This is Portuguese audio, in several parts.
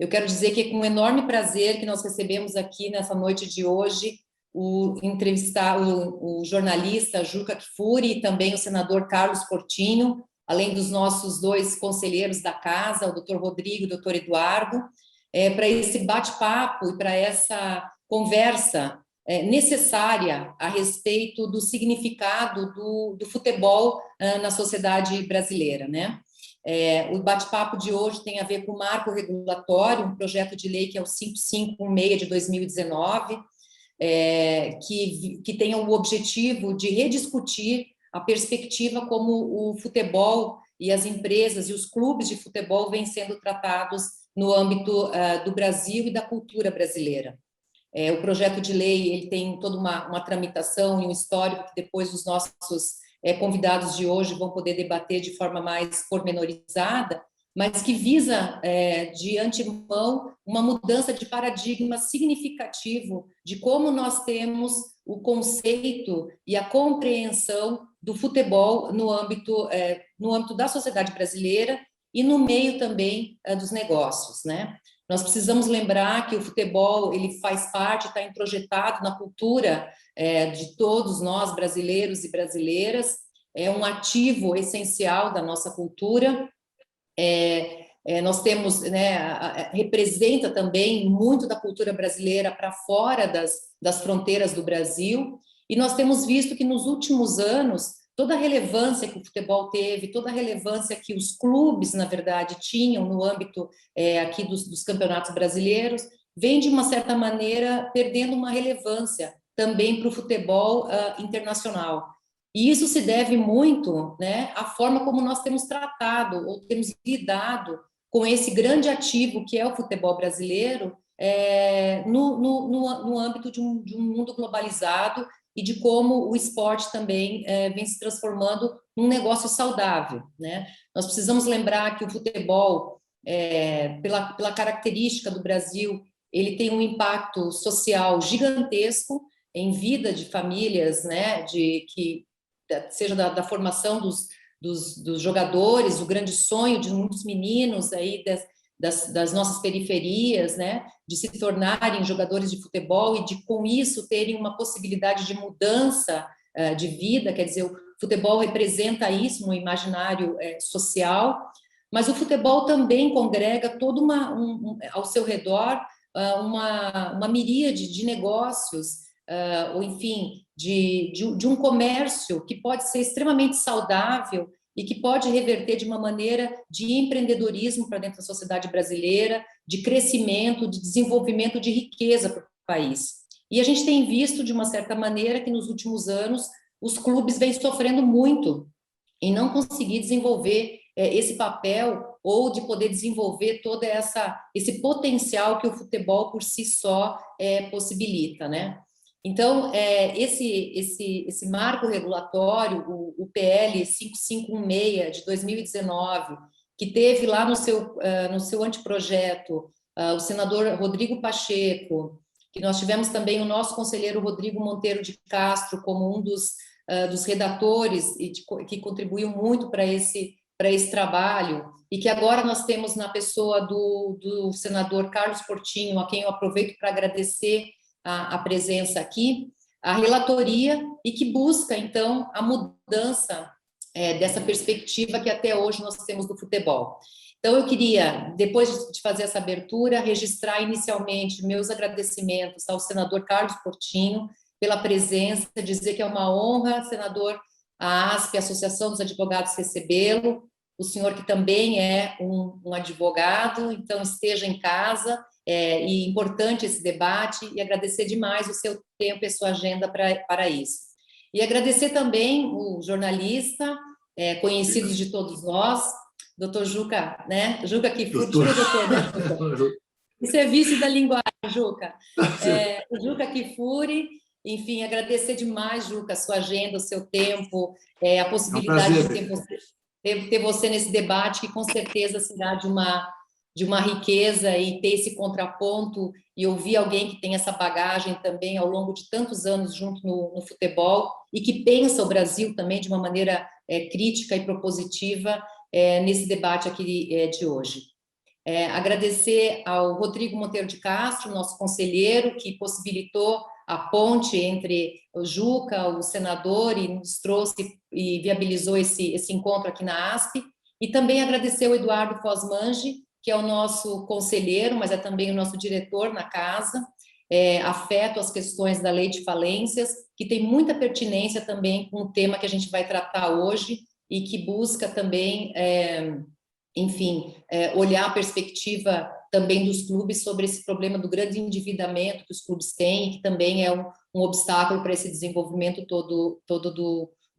Eu quero dizer que é com enorme prazer que nós recebemos aqui nessa noite de hoje o jornalista Juca Kfouri e também o senador Carlos Portinho, além dos nossos dois conselheiros da casa, o doutor Rodrigo e o doutor Eduardo, para esse bate-papo e para essa conversa necessária a respeito do significado do futebol na sociedade brasileira, né? O bate-papo de hoje tem a ver com o marco regulatório, um projeto de lei que é o 5516 de 2019, que tem o objetivo de rediscutir a perspectiva como o futebol e as empresas e os clubes de futebol vêm sendo tratados no âmbito do Brasil e da cultura brasileira. O projeto de lei ele tem toda uma tramitação e um histórico que depois os nossos convidados de hoje vão poder debater de forma mais pormenorizada, mas que visa, de antemão, uma mudança de paradigma significativo de como nós temos o conceito e a compreensão do futebol no âmbito da sociedade brasileira e no meio também dos negócios, né? Nós precisamos lembrar que o futebol ele faz parte, está introjetado na cultura de todos nós, brasileiros e brasileiras, é um ativo essencial da nossa cultura. Nós temos, né, representa também muito da cultura brasileira para fora das fronteiras do Brasil, e nós temos visto que nos últimos anos toda a relevância que o futebol teve, toda a relevância que os clubes, na verdade, tinham no âmbito aqui dos campeonatos brasileiros, vem, de uma certa maneira, perdendo uma relevância também para o futebol internacional. E isso se deve muito, né, à forma como nós temos tratado ou temos lidado com esse grande ativo que é o futebol brasileiro no âmbito de um mundo globalizado e de como o esporte também vem se transformando num negócio saudável, né? Nós precisamos lembrar que o futebol, pela característica do Brasil, ele tem um impacto social gigantesco em vida de famílias, né? Seja da formação dos jogadores, o grande sonho de muitos meninos aí das nossas periferias, né, de se tornarem jogadores de futebol e de, com isso, terem uma possibilidade de mudança de vida, quer dizer, o futebol representa isso no imaginário social, mas o futebol também congrega todo ao seu redor uma miríade de negócios, ou enfim, de um comércio que pode ser extremamente saudável e que pode reverter de uma maneira de empreendedorismo para dentro da sociedade brasileira, de crescimento, de desenvolvimento, de riqueza para o país. E a gente tem visto, de uma certa maneira, que nos últimos anos os clubes vêm sofrendo muito em não conseguir desenvolver esse papel ou de poder desenvolver todo esse potencial que o futebol por si só possibilita, né? Então, esse marco regulatório, o PL 5516 de 2019, que teve lá no seu anteprojeto o senador Rodrigo Pacheco, que nós tivemos também o nosso conselheiro Rodrigo Monteiro de Castro como um dos redatores e que contribuiu muito para esse trabalho, e que agora nós temos na pessoa do senador Carlos Portinho, a quem eu aproveito para agradecer a presença aqui, a relatoria, e que busca, então, a mudança dessa perspectiva que até hoje nós temos do futebol. Então, eu queria, depois de fazer essa abertura, registrar inicialmente meus agradecimentos ao senador Carlos Portinho pela presença, dizer que é uma honra, senador, a ASP, a Associação dos Advogados, recebê-lo, o senhor que também é um advogado, então esteja em casa. E importante esse debate, e agradecer demais o seu tempo e a sua agenda para isso. E agradecer também o jornalista, conhecido de todos nós, doutor Juca, né? Juca Kfouri, doutor. Serviço da linguagem, Juca. O Juca Kfouri, enfim, agradecer demais, Juca, a sua agenda, o seu tempo, a possibilidade de ter você nesse debate, que com certeza será de uma riqueza, e ter esse contraponto e ouvir alguém que tem essa bagagem também ao longo de tantos anos junto no futebol e que pensa o Brasil também de uma maneira crítica e propositiva nesse debate aqui de hoje. Agradecer ao Rodrigo Monteiro de Castro, nosso conselheiro, que possibilitou a ponte entre o Juca, o senador, e nos trouxe e viabilizou esse encontro aqui na ASP. E também agradecer ao Eduardo Cosmangi, que é o nosso conselheiro, mas é também o nosso diretor na casa, afeto às questões da lei de falências, que tem muita pertinência também com o tema que a gente vai tratar hoje e que busca também, enfim, olhar a perspectiva também dos clubes sobre esse problema do grande endividamento que os clubes têm, e que também é um obstáculo para esse desenvolvimento todo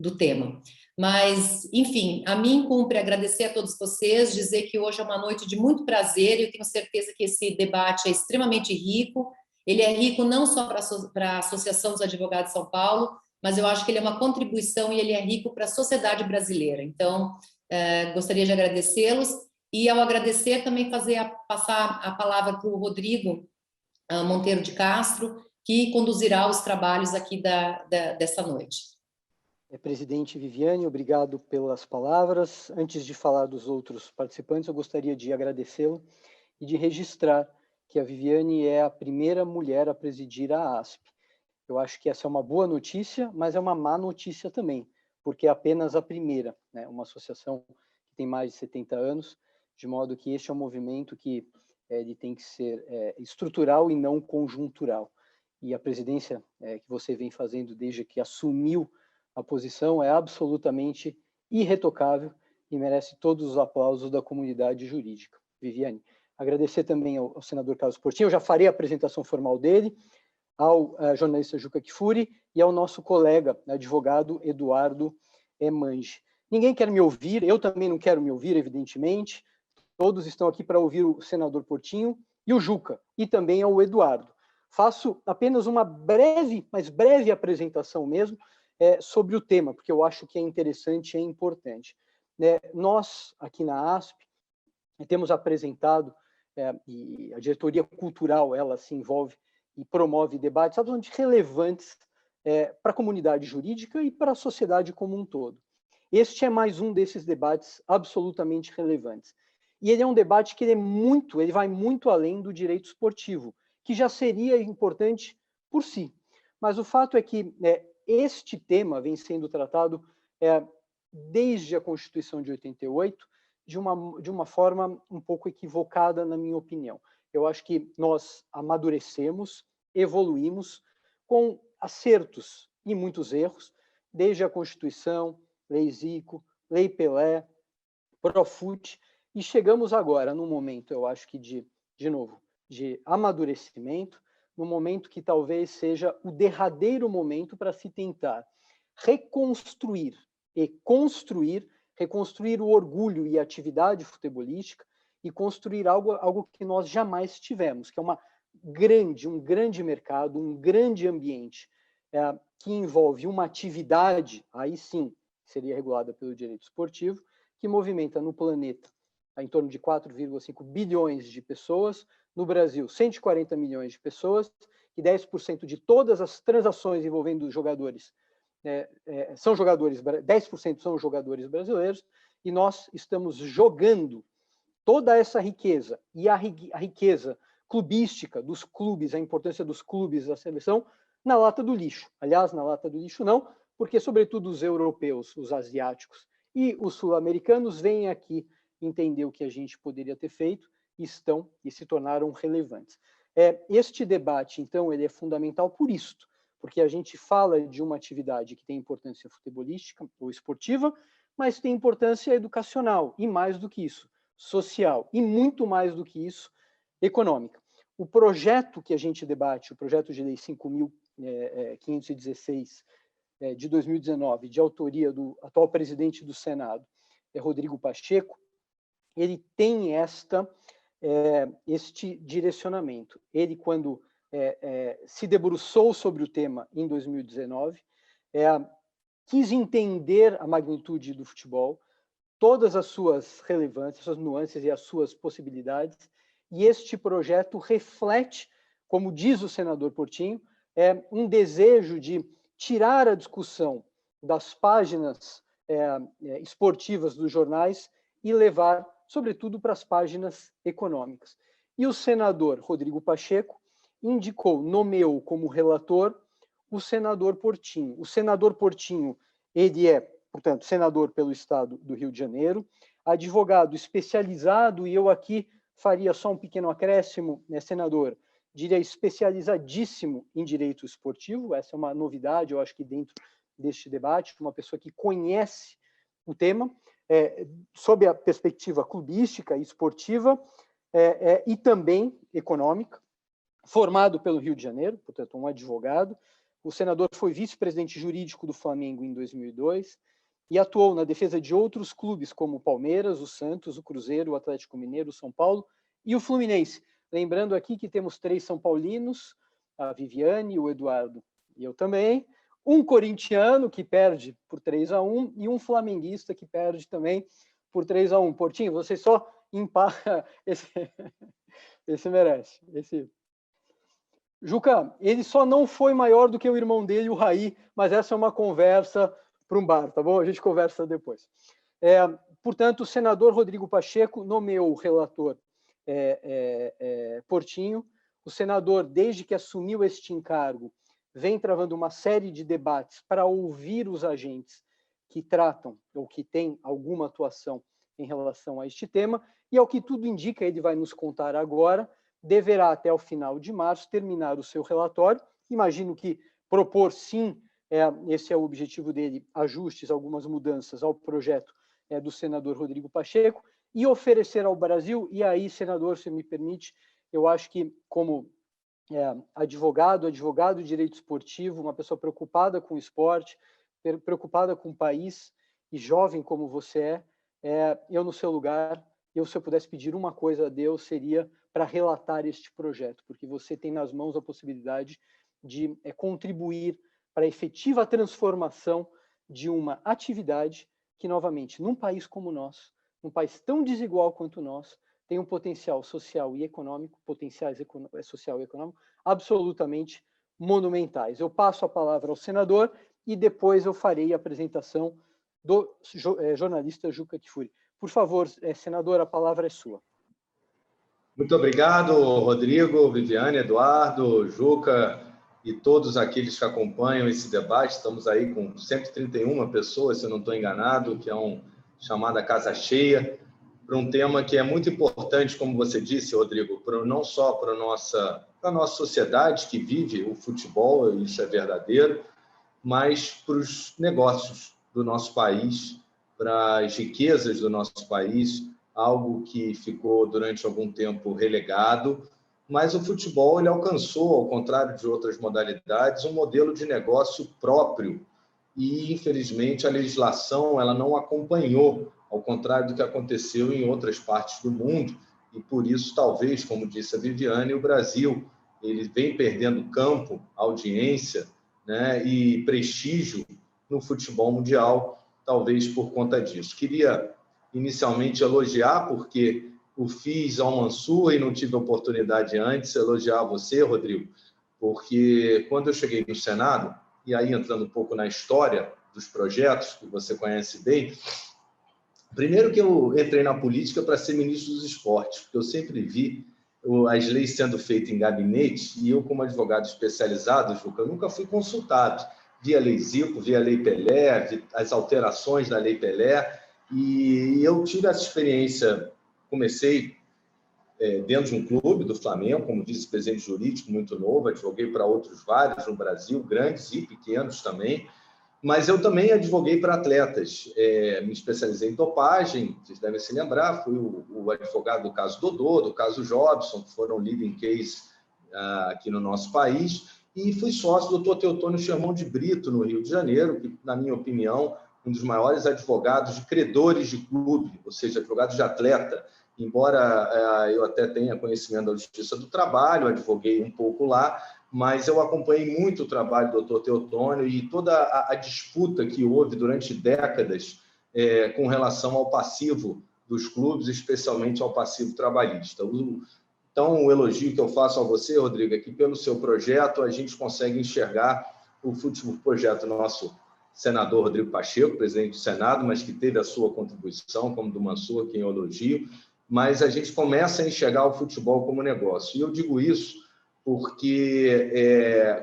do tema. Mas, enfim, a mim cumpre agradecer a todos vocês, dizer que hoje é uma noite de muito prazer, e eu tenho certeza que esse debate é extremamente rico. Ele é rico não só para a Associação dos Advogados de São Paulo, mas eu acho que ele é uma contribuição e ele é rico para a sociedade brasileira. Então, gostaria de agradecê-los, e ao agradecer também passar a palavra para o Rodrigo Monteiro de Castro, que conduzirá os trabalhos aqui dessa noite. Presidente Viviane, obrigado pelas palavras. Antes de falar dos outros participantes, eu gostaria de agradecê-lo e de registrar que a Viviane é a primeira mulher a presidir a ASP. Eu acho que essa é uma boa notícia, mas é uma má notícia também, porque é apenas a primeira, né? Uma associação que tem mais de 70 anos, de modo que este é um movimento que ele tem que ser estrutural e não conjuntural. E a presidência que você vem fazendo desde que assumiu a posição é absolutamente irretocável e merece todos os aplausos da comunidade jurídica. Viviane, agradecer também ao senador Carlos Portinho, eu já farei a apresentação formal dele, ao jornalista Juca Kfouri e ao nosso colega, advogado Eduardo Mangi. Ninguém quer me ouvir, eu também não quero me ouvir, evidentemente, todos estão aqui para ouvir o senador Portinho e o Juca, e também ao Eduardo. Faço apenas uma breve, mas breve apresentação mesmo, sobre o tema, porque eu acho que é interessante e é importante. Nós, aqui na ASP, temos apresentado, e a diretoria cultural, ela se envolve e promove debates absolutamente relevantes para a comunidade jurídica e para a sociedade como um todo. Este é mais um desses debates absolutamente relevantes. E ele é um debate que ele vai muito além do direito esportivo, que já seria importante por si. Mas o fato é que este tema vem sendo tratado desde a Constituição de 88 de uma forma um pouco equivocada, na minha opinião. Eu acho que nós amadurecemos, evoluímos com acertos e muitos erros, desde a Constituição, Lei Zico, Lei Pelé, Profut, e chegamos agora num momento, eu acho que de novo, de amadurecimento, no momento que talvez seja o derradeiro momento para se tentar reconstruir e reconstruir o orgulho e a atividade futebolística e construir algo que nós jamais tivemos, que é um grande mercado, um grande ambiente que envolve uma atividade, aí sim seria regulada pelo direito esportivo, que movimenta no planeta em torno de 4,5 bilhões de pessoas, no Brasil 140 milhões de pessoas, e 10% de todas as transações envolvendo jogadores são jogadores, 10% são jogadores brasileiros, e nós estamos jogando toda essa riqueza, e a riqueza clubística dos clubes, a importância dos clubes da seleção, na lata do lixo. Aliás, na lata do lixo não, porque sobretudo os europeus, os asiáticos e os sul-americanos vêm aqui entender o que a gente poderia ter feito e se tornaram relevantes. Este debate, então, ele é fundamental por isto, porque a gente fala de uma atividade que tem importância futebolística ou esportiva, mas tem importância educacional, e mais do que isso, social, e muito mais do que isso, econômica. O projeto que a gente debate, o projeto de lei 5.516 de 2019, de autoria do atual presidente do Senado, Rodrigo Pacheco, ele tem este direcionamento. Ele, quando se debruçou sobre o tema em 2019, quis entender a magnitude do futebol, todas as suas relevâncias, suas nuances e as suas possibilidades, e este projeto reflete, como diz o senador Portinho, um desejo de tirar a discussão das páginas esportivas dos jornais e levar sobretudo para as páginas econômicas. E o senador Rodrigo Pacheco nomeou como relator o senador Portinho. O senador Portinho, ele é, portanto, senador pelo estado do Rio de Janeiro, advogado especializado, e eu aqui faria só um pequeno acréscimo, né, senador, diria especializadíssimo em direito esportivo. Essa é uma novidade, eu acho que dentro deste debate, uma pessoa que conhece o tema, sob a perspectiva clubística e esportiva, e também econômica, formado pelo Rio de Janeiro, portanto, um advogado. O senador foi vice-presidente jurídico do Flamengo em 2002 e atuou na defesa de outros clubes, como o Palmeiras, o Santos, o Cruzeiro, o Atlético Mineiro, o São Paulo e o Fluminense. Lembrando aqui que temos 3 São Paulinos, a Viviane, o Eduardo e eu também, um corintiano que perde por 3-1 e um flamenguista que perde também por 3-1. Portinho, você só empata esse merece. Juca, ele só não foi maior do que o irmão dele, o Raí, mas essa é uma conversa para um bar, tá bom? A gente conversa depois. Portanto, o senador Rodrigo Pacheco nomeou o relator Portinho. O senador, desde que assumiu este encargo, vem travando uma série de debates para ouvir os agentes que tratam ou que têm alguma atuação em relação a este tema, e ao que tudo indica, ele vai nos contar agora, deverá até o final de março terminar o seu relatório. Imagino que propor sim, esse é o objetivo dele, ajustes, algumas mudanças ao projeto do senador Rodrigo Pacheco, e oferecer ao Brasil, e aí, senador, se me permite, eu acho que como advogado de direito esportivo, uma pessoa preocupada com o esporte, preocupada com o país, e jovem como você eu no seu lugar, se eu pudesse pedir uma coisa a Deus, seria para relatar este projeto, porque você tem nas mãos a possibilidade de contribuir para a efetiva transformação de uma atividade que, novamente, num país como o nosso, num país tão desigual quanto o nosso, tem um potencial social e econômico, social e econômico, absolutamente monumentais. Eu passo a palavra ao senador e depois eu farei a apresentação do jornalista Juca Kfouri. Por favor, senador, a palavra é sua. Muito obrigado, Rodrigo, Viviane, Eduardo, Juca e todos aqueles que acompanham esse debate. Estamos aí com 131 pessoas, se eu não estou enganado, que é chamada Casa Cheia, para um tema que é muito importante, como você disse, Rodrigo, não só para a nossa sociedade que vive o futebol, isso é verdadeiro, mas para os negócios do nosso país, para as riquezas do nosso país, algo que ficou durante algum tempo relegado, mas o futebol ele alcançou, ao contrário de outras modalidades, um modelo de negócio próprio e, infelizmente, a legislação ela não acompanhou, ao contrário do que aconteceu em outras partes do mundo, e por isso, talvez, como disse a Viviane, o Brasil ele vem perdendo campo, audiência, né, e prestígio no futebol mundial, talvez por conta disso. Queria inicialmente elogiar, porque o fiz ao Mansur e não tive oportunidade antes, elogiar você, Rodrigo, porque quando eu cheguei no Senado, e aí entrando um pouco na história dos projetos, que você conhece bem, primeiro que eu entrei na política para ser ministro dos esportes, porque eu sempre vi as leis sendo feitas em gabinete, e eu, como advogado especializado, Juca, eu nunca fui consultado. Vi a Lei Zico, vi a Lei Pelé, vi as alterações da Lei Pelé, e eu tive essa experiência, comecei dentro de um clube do Flamengo, como vice-presidente jurídico, muito novo, advoguei para outros vários no Brasil, grandes e pequenos também, mas eu também advoguei para atletas. Me especializei em dopagem, vocês devem se lembrar, fui o advogado do caso Dodô, do caso Jobson, que foram leading case aqui no nosso país, e fui sócio do Dr. Teotônio Sherman de Brito, no Rio de Janeiro, que, na minha opinião, um dos maiores advogados de credores de clube, ou seja, advogados de atleta. Embora eu até tenha conhecimento da Justiça do Trabalho, advoguei um pouco lá, mas eu acompanhei muito o trabalho do Dr. Teotônio e toda a disputa que houve durante décadas com relação ao passivo dos clubes, especialmente ao passivo trabalhista. Então, o elogio que eu faço a você, Rodrigo, é que pelo seu projeto a gente consegue enxergar o projeto nosso senador Rodrigo Pacheco, presidente do Senado, mas que teve a sua contribuição, como do Mansur, quem eu elogio, mas a gente começa a enxergar o futebol como negócio. E eu digo isso porque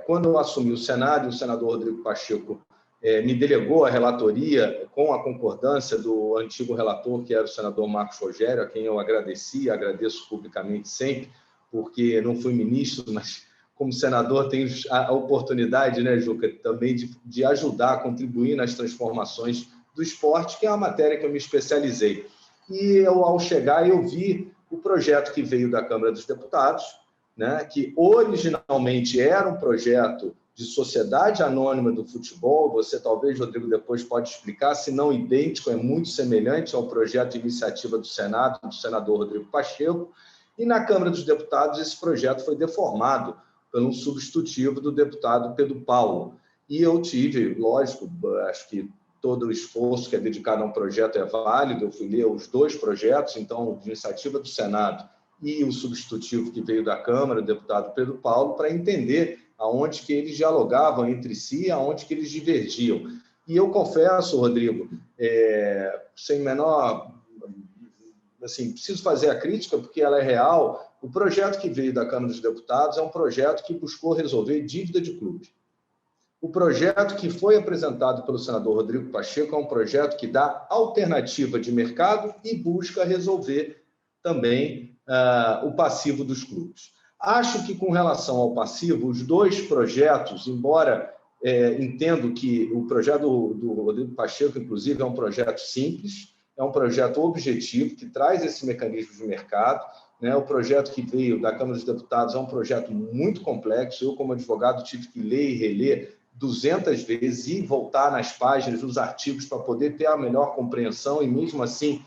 quando eu assumi o Senado, o senador Rodrigo Pacheco me delegou a relatoria com a concordância do antigo relator, que era o senador Marcos Rogério, a quem eu agradeço publicamente sempre, porque não fui ministro, mas como senador tenho a oportunidade, né, Juca, também de ajudar a contribuir nas transformações do esporte, que é uma matéria que eu me especializei. E eu, ao chegar, eu vi o projeto que veio da Câmara dos Deputados, né, que originalmente era um projeto de sociedade anônima do futebol. Você talvez, Rodrigo, depois pode explicar, se não idêntico, é muito semelhante ao projeto de iniciativa do Senado, do senador Rodrigo Pacheco, e na Câmara dos Deputados esse projeto foi deformado por um substitutivo do deputado Pedro Paulo. E eu tive, lógico, acho que todo o esforço que é dedicado a um projeto é válido, eu fui ler os dois projetos, então, de iniciativa do Senado e o substitutivo que veio da Câmara, o deputado Pedro Paulo, para entender aonde que eles dialogavam entre si, aonde que eles divergiam. E eu confesso, Rodrigo, sem menor... Assim, preciso fazer a crítica porque ela é real. O projeto que veio da Câmara dos Deputados é um projeto que buscou resolver dívida de clube. O projeto que foi apresentado pelo senador Rodrigo Pacheco é um projeto que dá alternativa de mercado e busca resolver também o passivo dos clubes. Acho que, com relação ao passivo, os dois projetos, embora entendo que o projeto do Rodrigo Pacheco, inclusive, é um projeto simples, é um projeto objetivo, que traz esse mecanismo de mercado, né? O projeto que veio da Câmara dos Deputados é um projeto muito complexo. Eu, como advogado, tive que ler e reler 200 vezes e voltar nas páginas, nos artigos, para poder ter a melhor compreensão, e mesmo assim,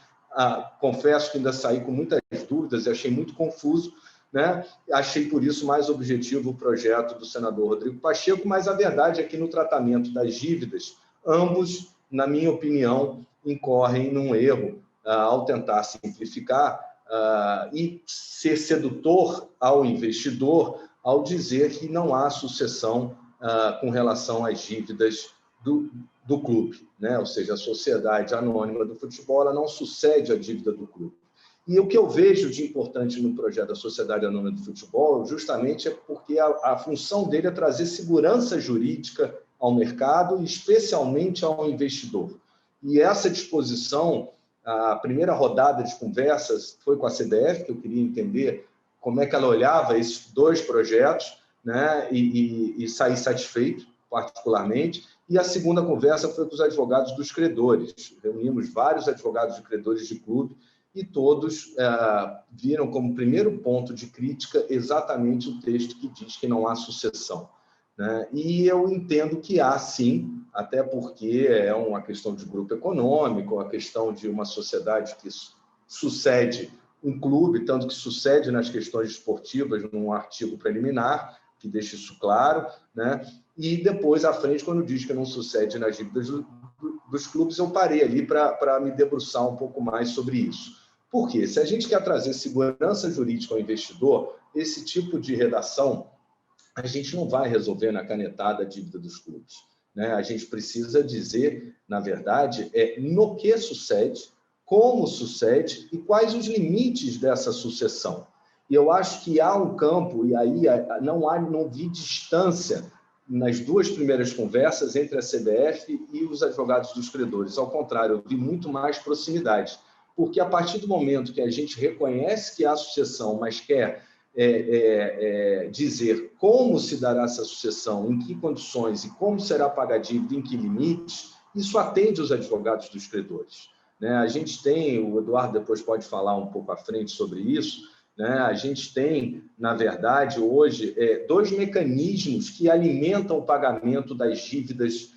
confesso que ainda saí com muitas dúvidas e achei muito confuso, né? Achei, por isso, mais objetivo o projeto do senador Rodrigo Pacheco, mas a verdade é que, no tratamento das dívidas, ambos, na minha opinião, incorrem num erro ao tentar simplificar e ser sedutor ao investidor ao dizer que não há sucessão com relação às dívidas do clube, né? Ou seja, a sociedade anônima do futebol ela não sucede à dívida do clube. E o que eu vejo de importante no projeto da Sociedade Anônima do Futebol justamente é porque a função dele é trazer segurança jurídica ao mercado e especialmente ao investidor. E essa disposição, a primeira rodada de conversas foi com a CBF, que eu queria entender como é que ela olhava esses dois projetos, né, e sair satisfeito, particularmente. E a segunda conversa foi com os advogados dos credores. Reunimos vários advogados de credores de clube e todos viram como primeiro ponto de crítica exatamente o texto que diz que não há sucessão, né? E eu entendo que há, sim, até porque é uma questão de grupo econômico, a questão de uma sociedade que sucede um clube, tanto que sucede nas questões esportivas, num artigo preliminar, que deixa isso claro, né? E depois, à frente, quando diz que não sucede nas dívidas dos clubes, eu parei ali para me debruçar um pouco mais sobre isso. Por quê? Se a gente quer trazer segurança jurídica ao investidor, esse tipo de redação a gente não vai resolver na canetada a dívida dos clubes, né? A gente precisa dizer, na verdade, no que sucede, como sucede e quais os limites dessa sucessão. E eu acho que há um campo, e aí não vi distância nas duas primeiras conversas entre a CBF e os advogados dos credores. Ao contrário, eu vi muito mais proximidade, porque a partir do momento que a gente reconhece que há sucessão, mas quer dizer como se dará essa sucessão, em que condições e como será paga a dívida, em que limites, isso atende os advogados dos credores, né? A gente tem, o Eduardo depois pode falar um pouco à frente sobre isso, né? A gente tem, na verdade, hoje, dois mecanismos que alimentam o pagamento das dívidas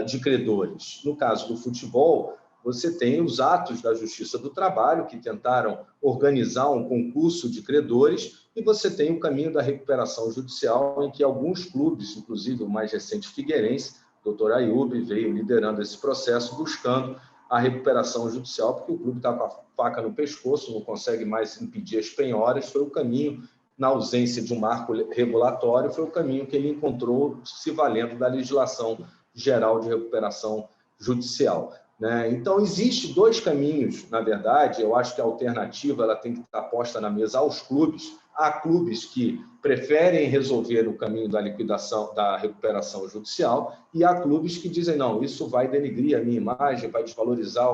de credores. No caso do futebol, você tem os atos da Justiça do Trabalho, que tentaram organizar um concurso de credores, e você tem o caminho da recuperação judicial, em que alguns clubes, inclusive o mais recente Figueirense, o doutor Ayub, veio liderando esse processo, buscando a recuperação judicial, porque o clube está com a faca no pescoço, não consegue mais impedir as penhoras. Foi o caminho, na ausência de um marco regulatório, foi o caminho que ele encontrou se valendo da legislação Geral de Recuperação Judicial, né? Então, existem dois caminhos, na verdade. Eu acho que a alternativa ela tem que estar posta na mesa aos clubes. Há clubes que preferem resolver o caminho da liquidação, da recuperação judicial, e há clubes que dizem, não, isso vai denegrir a minha imagem, vai desvalorizar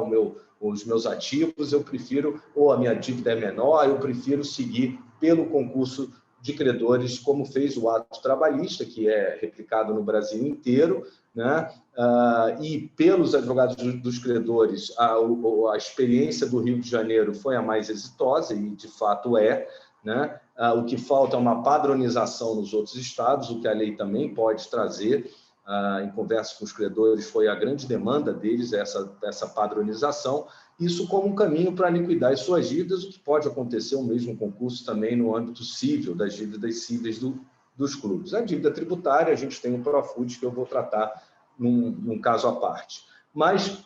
os meus ativos, eu prefiro, ou a minha dívida é menor, eu prefiro seguir pelo concurso de credores, como fez o ato trabalhista, que é replicado no Brasil inteiro, né? E pelos advogados dos credores, a experiência do Rio de Janeiro foi a mais exitosa, e de fato é, né? O que falta é uma padronização nos outros estados, o que a lei também pode trazer. Em conversa com os credores, foi a grande demanda deles, essa padronização, isso como um caminho para liquidar as suas dívidas, o que pode acontecer o mesmo concurso também no âmbito civil, das dívidas cíveis dos clubes. A dívida tributária, a gente tem o Profut, que eu vou tratar num caso à parte. Mas,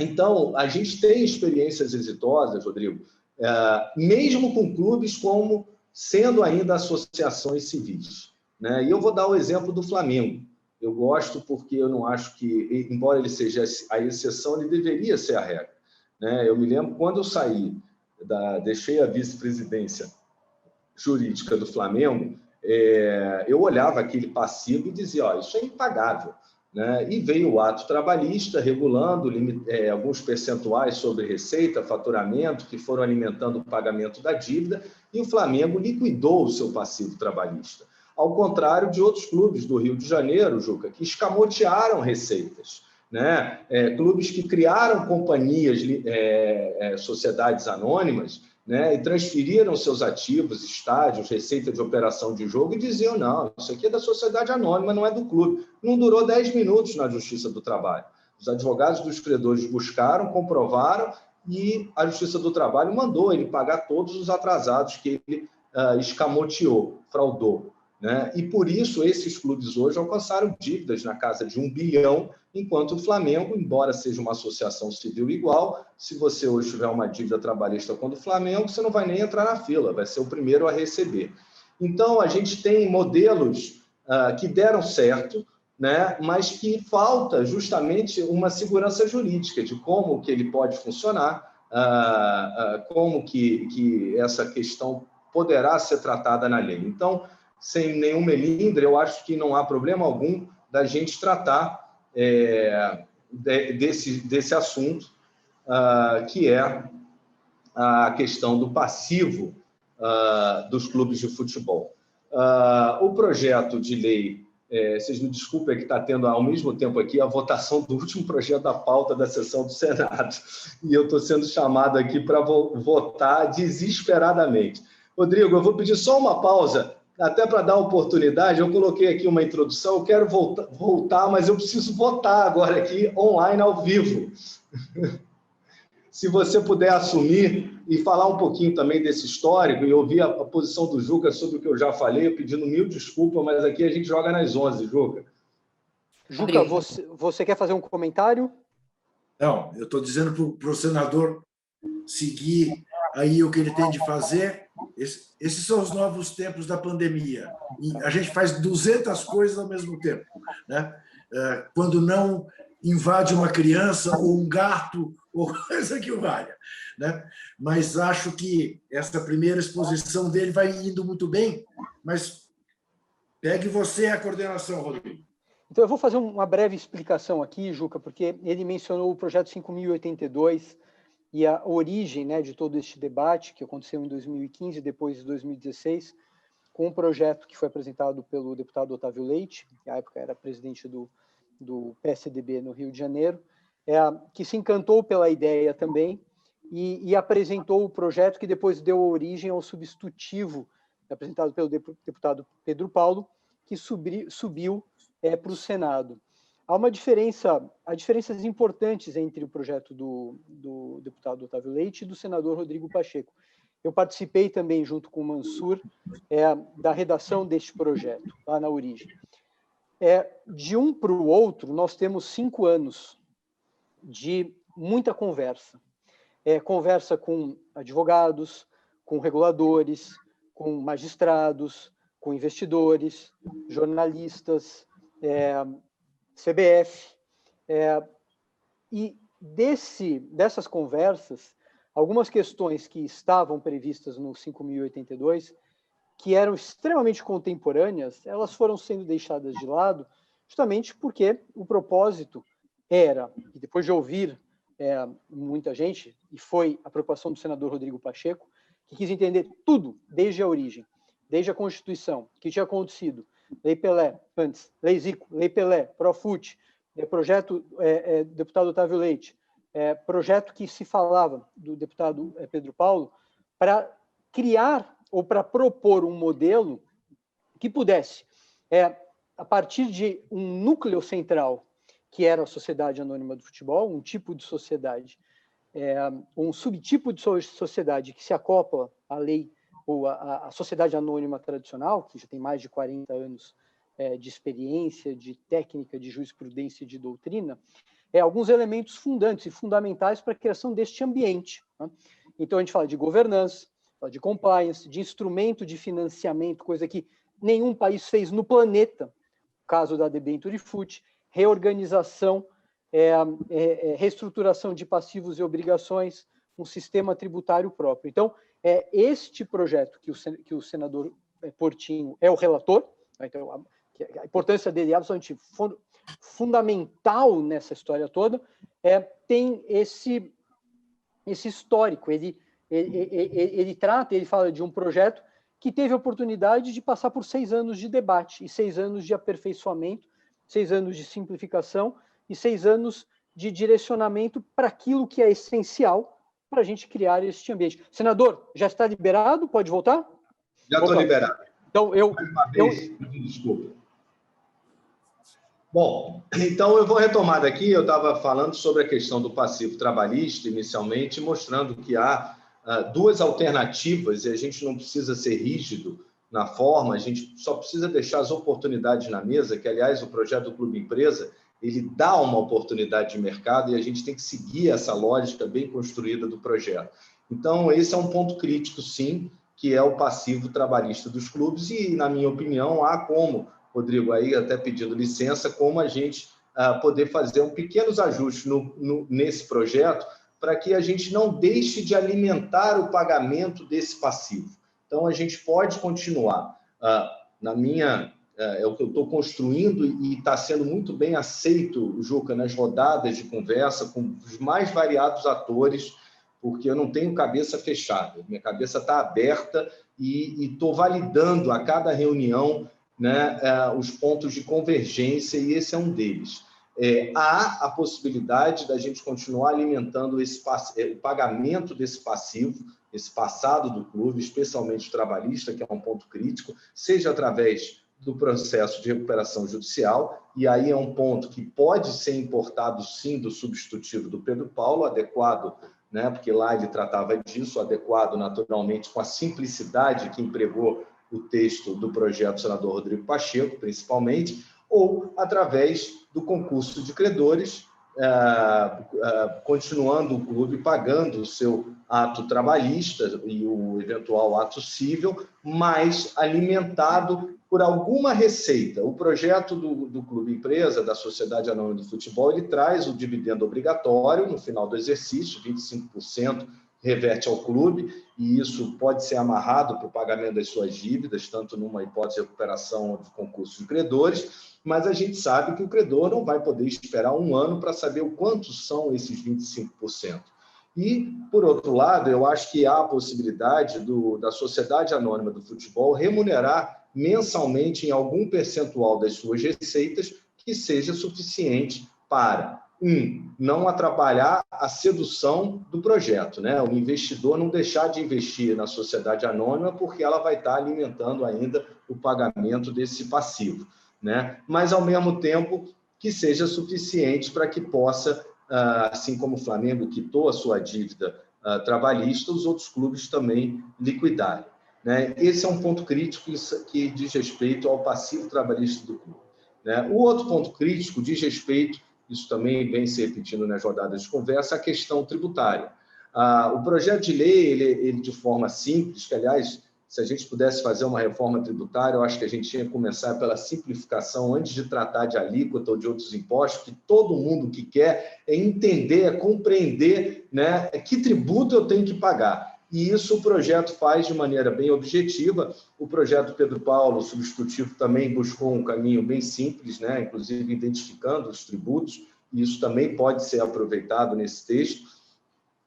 então, a gente tem experiências exitosas, Rodrigo, mesmo com clubes como sendo ainda associações civis, né? E eu vou dar o exemplo do Flamengo. Eu gosto porque eu não acho que, embora ele seja a exceção, ele deveria ser a regra, né? Eu me lembro quando eu saí, deixei a vice-presidência jurídica do Flamengo, eu olhava aquele passivo e dizia, ó, isso é impagável, né? E veio o ato trabalhista regulando alguns percentuais sobre receita, faturamento, que foram alimentando o pagamento da dívida, e o Flamengo liquidou o seu passivo trabalhista. Ao contrário de outros clubes do Rio de Janeiro, Juca, que escamotearam receitas, né? Clubes que criaram companhias, sociedades anônimas, né? E transferiram seus ativos, estádios, receita de operação de jogo, e diziam, não, isso aqui é da sociedade anônima, não é do clube. Não durou 10 minutos na Justiça do Trabalho. Os advogados dos credores buscaram, comprovaram, e a Justiça do Trabalho mandou ele pagar todos os atrasados que ele escamoteou, fraudou, né? E por isso esses clubes hoje alcançaram dívidas na casa de 1 bilhão, enquanto o Flamengo, embora seja uma associação civil igual, se você hoje tiver uma dívida trabalhista com o Flamengo, você não vai nem entrar na fila, vai ser o primeiro a receber. Então, a gente tem modelos que deram certo, né? Mas que falta justamente uma segurança jurídica de como que ele pode funcionar, como que essa questão poderá ser tratada na lei. Então, sem nenhum melindre, eu acho que não há problema algum da gente tratar desse assunto, que é a questão do passivo dos clubes de futebol. O projeto de lei, vocês me desculpem, é que está tendo ao mesmo tempo aqui a votação do último projeto da pauta da sessão do Senado, e eu estou sendo chamado aqui para votar desesperadamente. Rodrigo, eu vou pedir só uma pausa, até para dar oportunidade. Eu coloquei aqui uma introdução, eu quero voltar, mas eu preciso votar agora aqui, online, ao vivo. Se você puder assumir e falar um pouquinho também desse histórico, e ouvir a posição do Juca sobre o que eu já falei, pedindo mil desculpas, mas aqui a gente joga nas 11, Juca. Juca, você quer fazer um comentário? Não, eu estou dizendo para o senador seguir aí o que ele tem de fazer. Esses são os novos tempos da pandemia. E a gente faz 200 coisas ao mesmo tempo, né? Quando não invade uma criança ou um gato ou coisa que valha, né? Mas acho que essa primeira exposição dele vai indo muito bem, mas pegue você a coordenação, Rodrigo. Então, eu vou fazer uma breve explicação aqui, Juca, porque ele mencionou o projeto 5.082 e a origem, né, de todo este debate, que aconteceu em 2015, depois de 2016, com um projeto que foi apresentado pelo deputado Otávio Leite, que à época era presidente do PSDB no Rio de Janeiro, que se encantou pela ideia também e apresentou o projeto que depois deu origem ao substitutivo apresentado pelo deputado Pedro Paulo, que subiu para o Senado. Há diferenças importantes entre o projeto do deputado Otávio Leite e do senador Rodrigo Pacheco. Eu participei também, junto com o Mansur, da redação deste projeto, lá na origem. De um para o outro, nós temos 5 anos de muita conversa. Conversa com advogados, com reguladores, com magistrados, com investidores, jornalistas, CBF. E dessas conversas, algumas questões que estavam previstas no 5.082, que eram extremamente contemporâneas, elas foram sendo deixadas de lado, justamente porque o propósito era, e depois de ouvir muita gente, e foi a preocupação do senador Rodrigo Pacheco, que quis entender tudo, desde a origem, desde a Constituição, o que tinha acontecido, Lei Pelé, antes, Lei Zico, Lei Pelé, Profut, projeto deputado Otávio Leite, projeto que se falava do deputado Pedro Paulo, para criar ou para propor um modelo que pudesse, a partir de um núcleo central, que era a Sociedade Anônima do Futebol, um tipo de sociedade, um subtipo de sociedade que se acopla à lei, ou à sociedade anônima tradicional, que já tem mais de 40 anos de experiência, de técnica, de jurisprudência e de doutrina, alguns elementos fundantes e fundamentais para a criação deste ambiente. Né? Então, a gente fala de governança, fala de compliance, de instrumento de financiamento, coisa que nenhum país fez no planeta, caso da debenture FUT, reorganização, reestruturação de passivos e obrigações, um sistema tributário próprio. Então, este projeto que o senador Portinho é o relator, né? Então, a importância dele é absolutamente fundamental nessa história toda, tem esse histórico. Ele fala de um projeto que teve a oportunidade de passar por 6 anos de debate, e 6 anos de aperfeiçoamento, 6 anos de simplificação e 6 anos de direcionamento para aquilo que é essencial para a gente criar este ambiente. Senador, já está liberado? Pode voltar? Já estou liberado. Então, Mais uma vez, desculpa. Bom, então eu vou retomar daqui. Eu estava falando sobre a questão do passivo trabalhista, inicialmente, mostrando que há 2 alternativas e a gente não precisa ser rígido na forma, a gente só precisa deixar as oportunidades na mesa, que, aliás, o projeto do Clube Empresa, ele dá uma oportunidade de mercado e a gente tem que seguir essa lógica bem construída do projeto. Então, esse é um ponto crítico, sim, que é o passivo trabalhista dos clubes e, na minha opinião, há como, Rodrigo, aí até pedindo licença, como a gente poder fazer pequenos ajustes nesse projeto para que a gente não deixe de alimentar o pagamento desse passivo. Então, a gente pode continuar. É o que eu estou construindo e está sendo muito bem aceito, Juca, nas rodadas de conversa com os mais variados atores, porque eu não tenho cabeça fechada, minha cabeça está aberta e estou validando a cada reunião, né, os pontos de convergência, e esse é um deles. Há a possibilidade da gente continuar alimentando o pagamento desse passivo, esse passado do clube, especialmente o trabalhista, que é um ponto crítico, seja através do processo de recuperação judicial, e aí é um ponto que pode ser importado, sim, do substitutivo do Pedro Paulo, adequado, né, porque lá ele tratava disso, adequado naturalmente com a simplicidade que empregou o texto do projeto do senador Rodrigo Pacheco, principalmente, ou através do concurso de credores, continuando o clube pagando o seu ato trabalhista e o eventual ato cível, mas alimentado por alguma receita. O projeto do Clube Empresa, da Sociedade Anônima do Futebol, ele traz o dividendo obrigatório no final do exercício, 25% reverte ao clube, e isso pode ser amarrado para o pagamento das suas dívidas, tanto numa hipótese de recuperação ou de concurso de credores, mas a gente sabe que o credor não vai poder esperar 1 ano para saber o quanto são esses 25%. E, por outro lado, eu acho que há a possibilidade da Sociedade Anônima do Futebol remunerar mensalmente em algum percentual das suas receitas que seja suficiente para, não atrapalhar a sedução do projeto, né? O investidor não deixar de investir na Sociedade Anônima porque ela vai estar alimentando ainda o pagamento desse passivo, né? Mas, ao mesmo tempo, que seja suficiente para que possa, assim como o Flamengo quitou a sua dívida trabalhista, os outros clubes também liquidarem, né? Esse é um ponto crítico que diz respeito ao passivo trabalhista do clube, né? O outro ponto crítico diz respeito, isso também vem se repetindo nas rodadas de conversa, a questão tributária. O projeto de lei, ele de forma simples, que, aliás, Se a gente pudesse fazer uma reforma tributária, eu acho que a gente tinha que começar pela simplificação antes de tratar de alíquota ou de outros impostos, que todo mundo que quer é entender, é compreender, né, que tributo eu tenho que pagar. E isso o projeto faz de maneira bem objetiva. O projeto Pedro Paulo, substitutivo, também buscou um caminho bem simples, né, inclusive identificando os tributos, e isso também pode ser aproveitado nesse texto,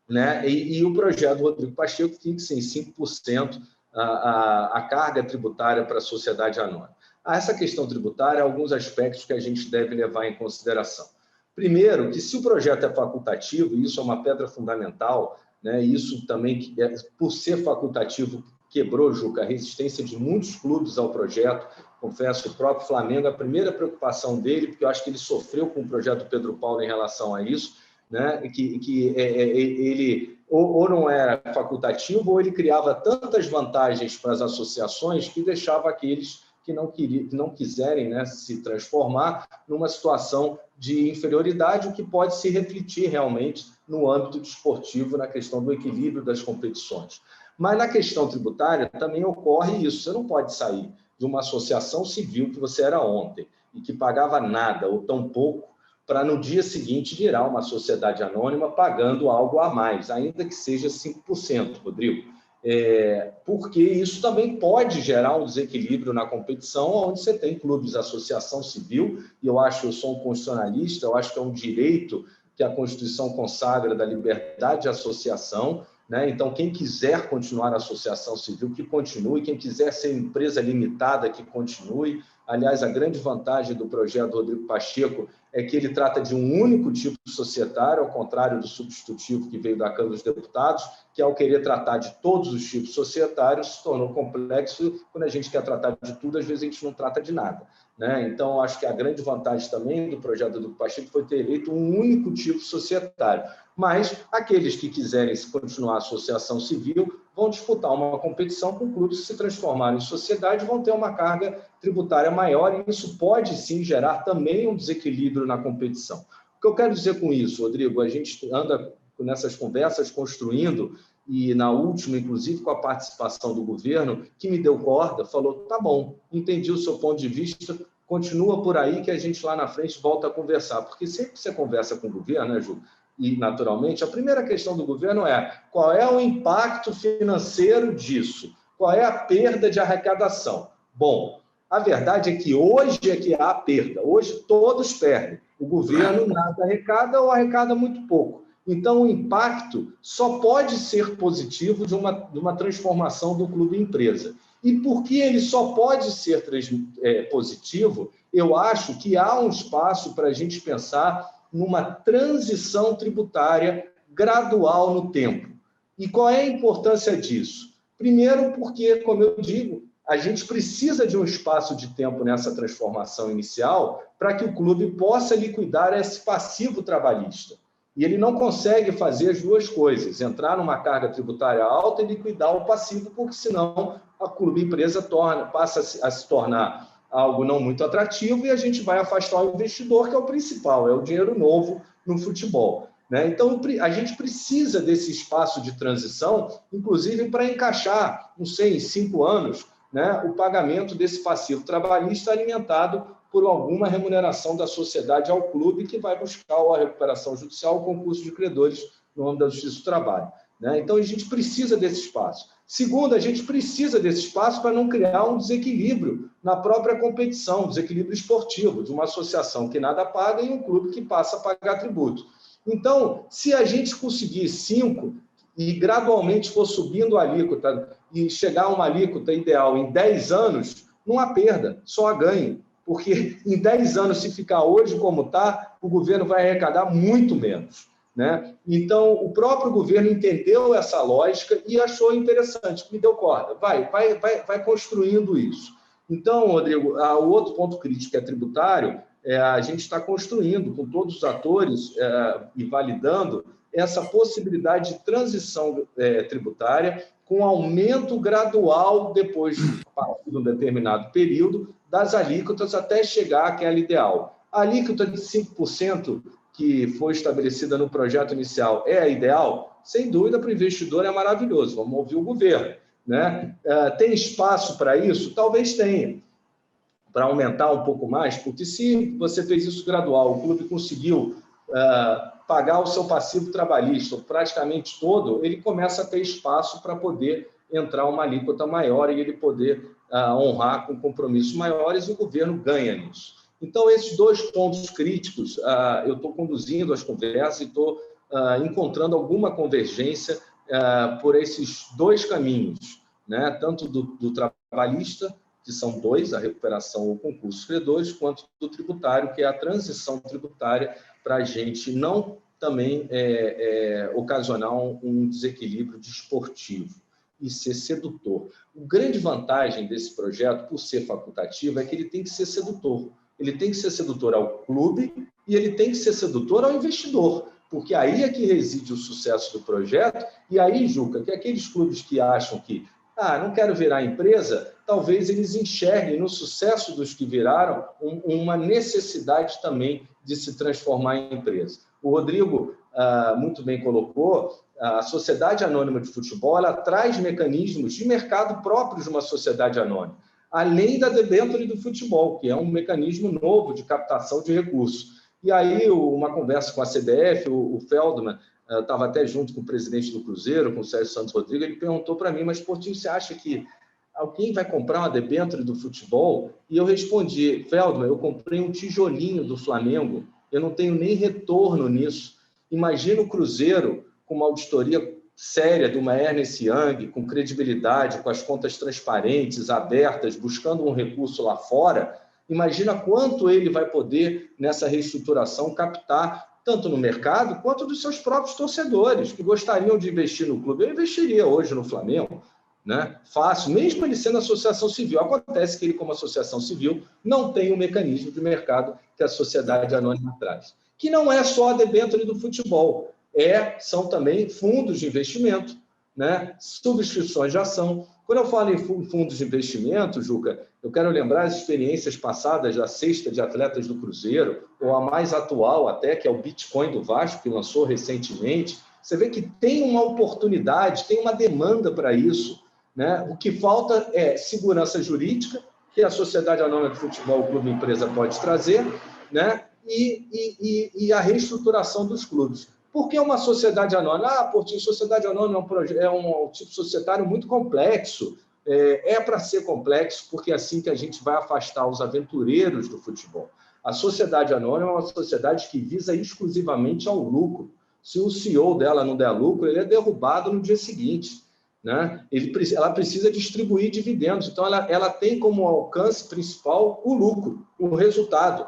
né? E o projeto Rodrigo Pacheco fixa em 5% a carga tributária para a sociedade anônima. Essa questão tributária, alguns aspectos que a gente deve levar em consideração. Primeiro, que se o projeto é facultativo, e isso é uma pedra fundamental, né? Isso também, por ser facultativo, quebrou, Juca, a resistência de muitos clubes ao projeto. Confesso, o próprio Flamengo, a primeira preocupação dele, porque eu acho que ele sofreu com o projeto Pedro Paulo em relação a isso, né? Que ele ou não era facultativo, ou ele criava tantas vantagens para as associações que deixava aqueles que não quiserem, né, se transformar numa situação de inferioridade, o que pode se refletir realmente no âmbito desportivo, na questão do equilíbrio das competições. Mas na questão tributária também ocorre isso. Você não pode sair de uma associação civil que você era ontem e que pagava nada ou tão pouco, para no dia seguinte virar uma sociedade anônima pagando algo a mais, ainda que seja 5%, Rodrigo. Porque isso também pode gerar um desequilíbrio na competição, onde você tem clubes, associação civil, e eu sou um constitucionalista, eu acho que é um direito que a Constituição consagra da liberdade de associação, né? Então, quem quiser continuar na associação civil, que continue, quem quiser ser empresa limitada, que continue. Aliás, a grande vantagem do projeto Rodrigo Pacheco é que ele trata de um único tipo societário, ao contrário do substitutivo que veio da Câmara dos Deputados, que ao querer tratar de todos os tipos societários, se tornou complexo. Quando a gente quer tratar de tudo, às vezes a gente não trata de nada, né? Então, acho que a grande vantagem também do projeto Rodrigo Pacheco foi ter eleito um único tipo societário. Mas aqueles que quiserem continuar a associação civil vão disputar uma competição com clubes que se transformarem em sociedade, vão ter uma carga tributária maior, e isso pode sim gerar também um desequilíbrio na competição. O que eu quero dizer com isso, Rodrigo? A gente anda nessas conversas construindo, e na última, inclusive, com a participação do governo, que me deu corda, falou: tá bom, entendi o seu ponto de vista, continua por aí que a gente lá na frente volta a conversar. Porque sempre que você conversa com o governo, né, Ju? E, naturalmente, a primeira questão do governo é: qual é o impacto financeiro disso? Qual é a perda de arrecadação? Bom, a verdade é que hoje é que há perda. Hoje todos perdem. O governo nada arrecada ou arrecada muito pouco. Então, o impacto só pode ser positivo de uma transformação do clube em empresa. E por que ele só pode ser positivo? Eu acho que há um espaço para a gente pensar numa transição tributária gradual no tempo. E qual é a importância disso? Primeiro, porque, como eu digo, a gente precisa de um espaço de tempo nessa transformação inicial para que o clube possa liquidar esse passivo trabalhista. E ele não consegue fazer as duas coisas: entrar numa carga tributária alta e liquidar o passivo, porque senão a clube-empresa passa a se tornar algo não muito atrativo, e a gente vai afastar o investidor, que é o principal, é o dinheiro novo no futebol, né? Então, a gente precisa desse espaço de transição, inclusive para encaixar, não sei, em 5 anos, né, o pagamento desse passivo trabalhista alimentado por alguma remuneração da sociedade ao clube, que vai buscar a recuperação judicial, o concurso de credores no âmbito da Justiça do Trabalho, né? Então, a gente precisa desse espaço. Segundo, a gente precisa desse espaço para não criar um desequilíbrio na própria competição, um desequilíbrio esportivo, de uma associação que nada paga e um clube que passa a pagar tributo. Então, se a gente conseguir 5 e gradualmente for subindo a alíquota e chegar a uma alíquota ideal em 10 anos, não há perda, só há ganho. Porque em 10 anos, se ficar hoje como está, o governo vai arrecadar muito menos, né? Então, o próprio governo entendeu essa lógica e achou interessante, me deu corda. Vai construindo isso. Então, Rodrigo, o outro ponto crítico é tributário. A gente está construindo com todos os atores e validando essa possibilidade de transição tributária com aumento gradual depois de um determinado período das alíquotas até chegar àquela ideal. A alíquota de 5% que foi estabelecida no projeto inicial é a ideal? Sem dúvida, para o investidor é maravilhoso, vamos ouvir o governo. né? Tem espaço para isso? Talvez tenha, para aumentar um pouco mais, porque se você fez isso gradual, o clube conseguiu pagar o seu passivo trabalhista praticamente todo, ele começa a ter espaço para poder entrar uma alíquota maior e ele poder honrar com compromissos maiores, e o governo ganha nisso. Então, esses dois pontos críticos, eu estou conduzindo as conversas e estou encontrando alguma convergência por esses dois caminhos, né? Tanto do trabalhista, que são dois, a recuperação ou concursos credores, quanto do tributário, que é a transição tributária, para a gente não também ocasionar um desequilíbrio desportivo e ser sedutor. A grande vantagem desse projeto, por ser facultativo, é que ele tem que ser sedutor. Ele tem que ser sedutor ao clube e ele tem que ser sedutor ao investidor, porque aí é que reside o sucesso do projeto. E aí, Juca, que aqueles clubes que acham que não quero virar empresa, talvez eles enxerguem no sucesso dos que viraram uma necessidade também de se transformar em empresa. O Rodrigo muito bem colocou, a Sociedade Anônima de Futebol, ela traz mecanismos de mercado próprios de uma sociedade anônima, além da debênture do futebol, que é um mecanismo novo de captação de recursos. E aí, uma conversa com a CBF, o Feldman, estava até junto com o presidente do Cruzeiro, com o Sérgio Santos Rodrigues, ele perguntou para mim, mas, Portinho, você acha que alguém vai comprar uma debênture do futebol? E eu respondi, Feldman, eu comprei um tijolinho do Flamengo, eu não tenho nem retorno nisso. Imagina o Cruzeiro com uma auditoria séria de uma Ernst Young, com credibilidade, com as contas transparentes, abertas, buscando um recurso lá fora. Imagina quanto ele vai poder, nessa reestruturação, captar, tanto no mercado, quanto dos seus próprios torcedores, que gostariam de investir no clube. Eu investiria hoje no Flamengo, né? Fácil, mesmo ele sendo associação civil. Acontece que ele, como associação civil, não tem o mecanismo de mercado que a sociedade anônima traz. Que não é só a debênture do futebol, são também fundos de investimento, né? Subscrições de ação. Quando eu falo em fundos de investimento, Juca, eu quero lembrar as experiências passadas da cesta de atletas do Cruzeiro, ou a mais atual até, que é o Bitcoin do Vasco, que lançou recentemente. Você vê que tem uma oportunidade, tem uma demanda para isso, né? O que falta é segurança jurídica, que a Sociedade Anônima de Futebol, o Clube Empresa, pode trazer, né? E a reestruturação dos clubes. Por que uma sociedade anônima? Portinho, sociedade anônima é um tipo societário muito complexo. É para ser complexo, porque é assim que a gente vai afastar os aventureiros do futebol. A sociedade anônima é uma sociedade que visa exclusivamente ao lucro. Se o CEO dela não der lucro, ele é derrubado no dia seguinte, né? Ela precisa distribuir dividendos. Então, ela tem como alcance principal o lucro, o resultado.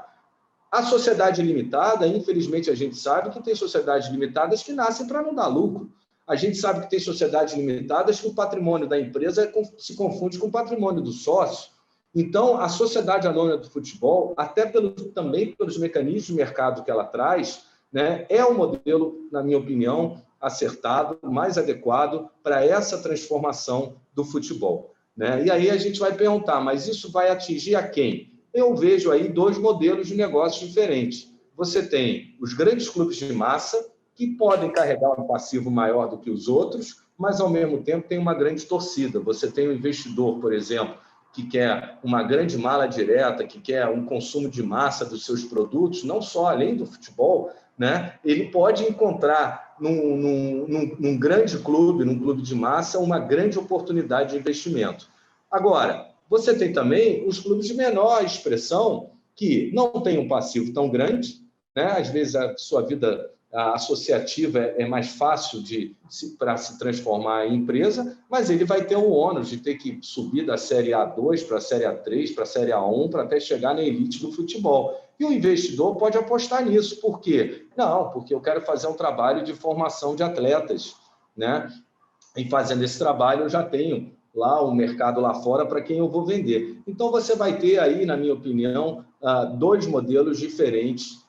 A sociedade limitada, infelizmente, a gente sabe que tem sociedades limitadas que nascem para não dar lucro. A gente sabe que tem sociedades limitadas que o patrimônio da empresa se confunde com o patrimônio do sócio. Então, a Sociedade Anônima do Futebol, até também pelos mecanismos de mercado que ela traz, né, é um modelo, na minha opinião, acertado, mais adequado para essa transformação do futebol, né? E aí a gente vai perguntar, mas isso vai atingir a quem? Eu vejo aí dois modelos de negócios diferentes. Você tem os grandes clubes de massa, que podem carregar um passivo maior do que os outros, mas, ao mesmo tempo, tem uma grande torcida. Você tem um investidor, por exemplo, que quer uma grande mala direta, que quer um consumo de massa dos seus produtos, não só além do futebol, né? Ele pode encontrar num grande clube, num clube de massa, uma grande oportunidade de investimento. Agora, você tem também os clubes de menor expressão, que não têm um passivo tão grande, né? Às vezes a sua vida associativa é mais fácil para se transformar em empresa, mas ele vai ter o ônus de ter que subir da Série A2 para a Série A3, para a Série A1, para até chegar na elite do futebol. E o investidor pode apostar nisso. Por quê? Não, porque eu quero fazer um trabalho de formação de atletas, né? E fazendo esse trabalho eu já tenho lá o mercado lá fora para quem eu vou vender. Então, você vai ter aí, na minha opinião, dois modelos diferentes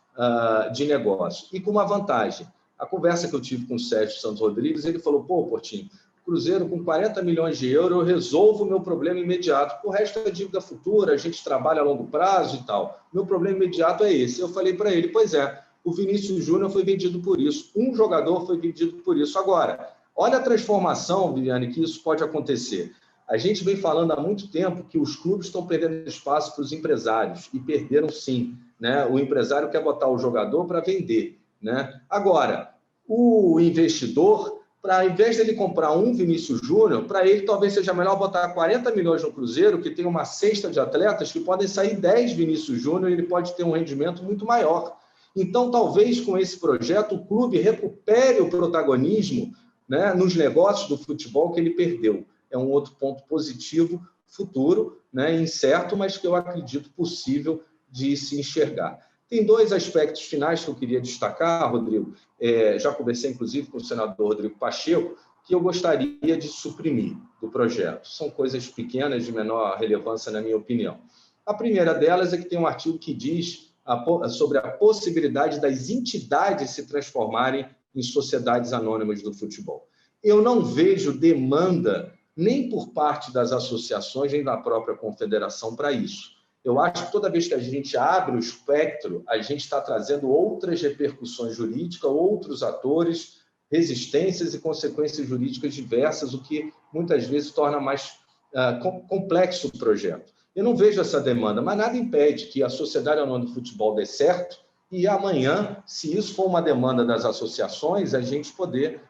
de negócio. E com uma vantagem. A conversa que eu tive com o Sérgio Santos Rodrigues, ele falou, Portinho, Cruzeiro com 40 milhões de euros, eu resolvo o meu problema imediato. O resto é dívida futura, a gente trabalha a longo prazo e tal. Meu problema imediato é esse. Eu falei para ele, pois é, o Vinícius Júnior foi vendido por isso. Um jogador foi vendido por isso. Agora, olha a transformação, Viviane, que isso pode acontecer. A gente vem falando há muito tempo que os clubes estão perdendo espaço para os empresários, e perderam sim, né? O empresário quer botar o jogador para vender, né? Agora, o investidor, ao invés de ele comprar um Vinícius Júnior, para ele talvez seja melhor botar 40 milhões no Cruzeiro, que tem uma cesta de atletas que podem sair 10 Vinícius Júnior, e ele pode ter um rendimento muito maior. Então, talvez com esse projeto, o clube recupere o protagonismo, né, nos negócios do futebol que ele perdeu. É um outro ponto positivo, futuro, né, incerto, mas que eu acredito possível de se enxergar. Tem dois aspectos finais que eu queria destacar, Rodrigo. Já conversei, inclusive, com o senador Rodrigo Pacheco, que eu gostaria de suprimir do projeto. São coisas pequenas, de menor relevância, na minha opinião. A primeira delas é que tem um artigo que diz sobre a possibilidade das entidades se transformarem em sociedades anônimas do futebol. Eu não vejo demanda nem por parte das associações, nem da própria confederação para isso. Eu acho que toda vez que a gente abre o espectro, a gente está trazendo outras repercussões jurídicas, outros atores, resistências e consequências jurídicas diversas, o que muitas vezes torna mais complexo o projeto. Eu não vejo essa demanda, mas nada impede que a Sociedade Anônima do Futebol dê certo e amanhã, se isso for uma demanda das associações, a gente poder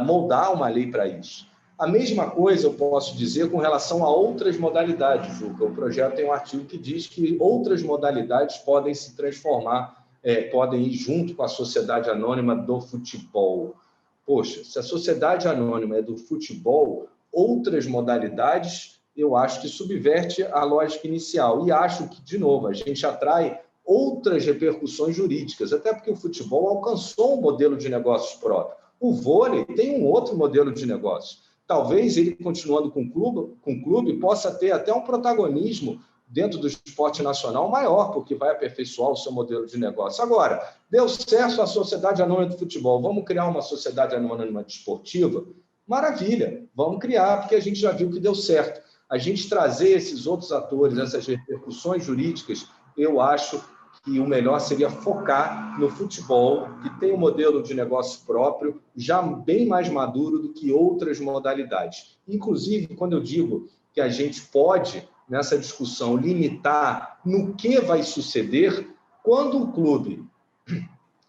moldar uma lei para isso. A mesma coisa eu posso dizer com relação a outras modalidades, Juca. O projeto tem um artigo que diz que outras modalidades podem se transformar, podem ir junto com a Sociedade Anônima do Futebol. Poxa, se a Sociedade Anônima é do futebol, outras modalidades, eu acho que subverte a lógica inicial. E acho que, de novo, a gente atrai outras repercussões jurídicas, até porque o futebol alcançou um modelo de negócios próprio. O vôlei tem um outro modelo de negócio. Talvez ele, continuando com o clube, possa ter até um protagonismo dentro do esporte nacional maior, porque vai aperfeiçoar o seu modelo de negócio. Agora, deu certo a Sociedade Anônima do Futebol, vamos criar uma Sociedade Anônima Desportiva? Maravilha, vamos criar, porque a gente já viu que deu certo. A gente trazer esses outros atores, essas repercussões jurídicas, eu acho que o melhor seria focar no futebol, que tem um modelo de negócio próprio, já bem mais maduro do que outras modalidades. Inclusive, quando eu digo que a gente pode, nessa discussão, limitar no que vai suceder, quando o clube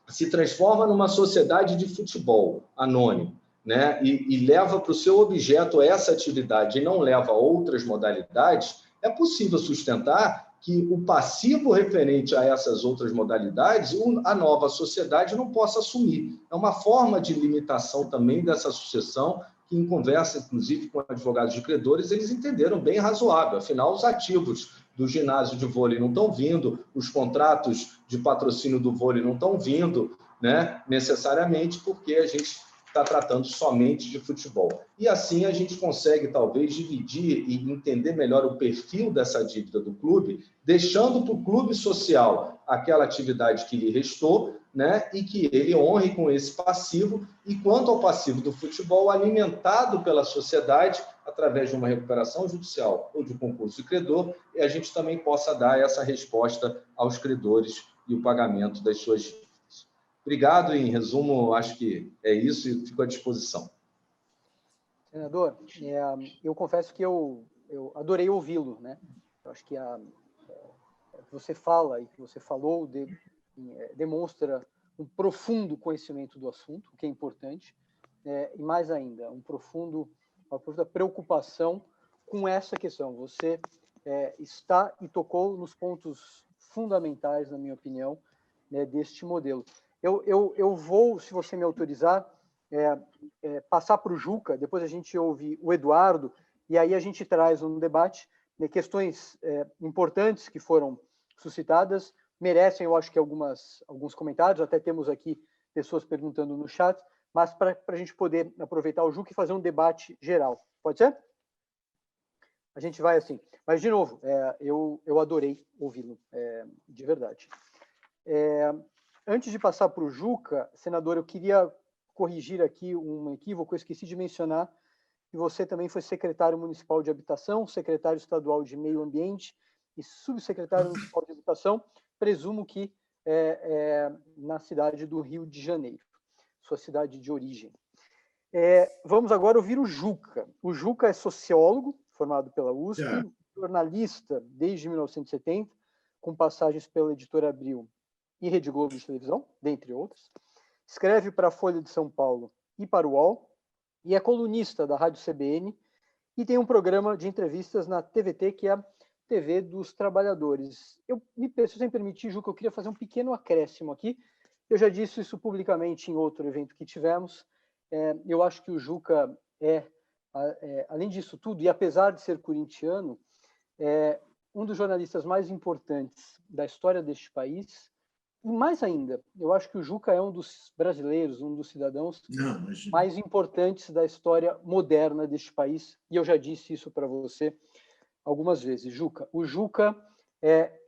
se transforma numa sociedade de futebol anônimo, né, e leva para o seu objeto essa atividade e não leva a outras modalidades, é possível sustentar que o passivo referente a essas outras modalidades, a nova sociedade não possa assumir. É uma forma de limitação também dessa sucessão, que em conversa, inclusive, com advogados de credores, eles entenderam bem razoável. Afinal, os ativos do ginásio de vôlei não estão vindo, os contratos de patrocínio do vôlei não estão vindo, né, necessariamente, porque a gente está tratando somente de futebol. E assim a gente consegue, talvez, dividir e entender melhor o perfil dessa dívida do clube, deixando para o clube social aquela atividade que lhe restou, né, e que ele honre com esse passivo, e quanto ao passivo do futebol, alimentado pela sociedade, através de uma recuperação judicial ou de concurso de credor, e a gente também possa dar essa resposta aos credores e o pagamento das suas dívidas. Obrigado, em resumo, acho que é isso e fico à disposição. Senador, eu confesso que eu adorei ouvi-lo, né? Eu acho que o que você fala e que você falou demonstra um profundo conhecimento do assunto, o que é importante, e mais ainda, uma profunda preocupação com essa questão. Você está e tocou nos pontos fundamentais, na minha opinião, né, deste modelo. Eu vou, se você me autorizar, passar para o Juca, depois a gente ouve o Eduardo, e aí a gente traz um debate, né, questões importantes que foram suscitadas, merecem, eu acho que alguns comentários, até temos aqui pessoas perguntando no chat, mas para a gente poder aproveitar o Juca e fazer um debate geral. Pode ser? A gente vai assim. Mas, de novo, eu adorei ouvi-lo, de verdade. Antes de passar para o Juca, senador, eu queria corrigir aqui um equívoco. Eu esqueci de mencionar que você também foi secretário municipal de habitação, secretário estadual de meio ambiente e subsecretário municipal de habitação, presumo que na cidade do Rio de Janeiro, sua cidade de origem. Vamos agora ouvir o Juca. O Juca é sociólogo, formado pela USP, É. jornalista desde 1970, com passagens pela Editora Abril e Rede Globo de televisão, dentre outras. Escreve para a Folha de São Paulo e para o UOL, e é colunista da Rádio CBN, e tem um programa de entrevistas na TVT, que é a TV dos Trabalhadores. Se você me permitir, Juca, eu queria fazer um pequeno acréscimo aqui. Eu já disse isso publicamente em outro evento que tivemos. Eu acho que o Juca além disso tudo, e apesar de ser corintiano, um dos jornalistas mais importantes da história deste país. E mais ainda, eu acho que o Juca é um dos brasileiros, um dos cidadãos mais importantes da história moderna deste país. E eu já disse isso para você algumas vezes, Juca. O Juca,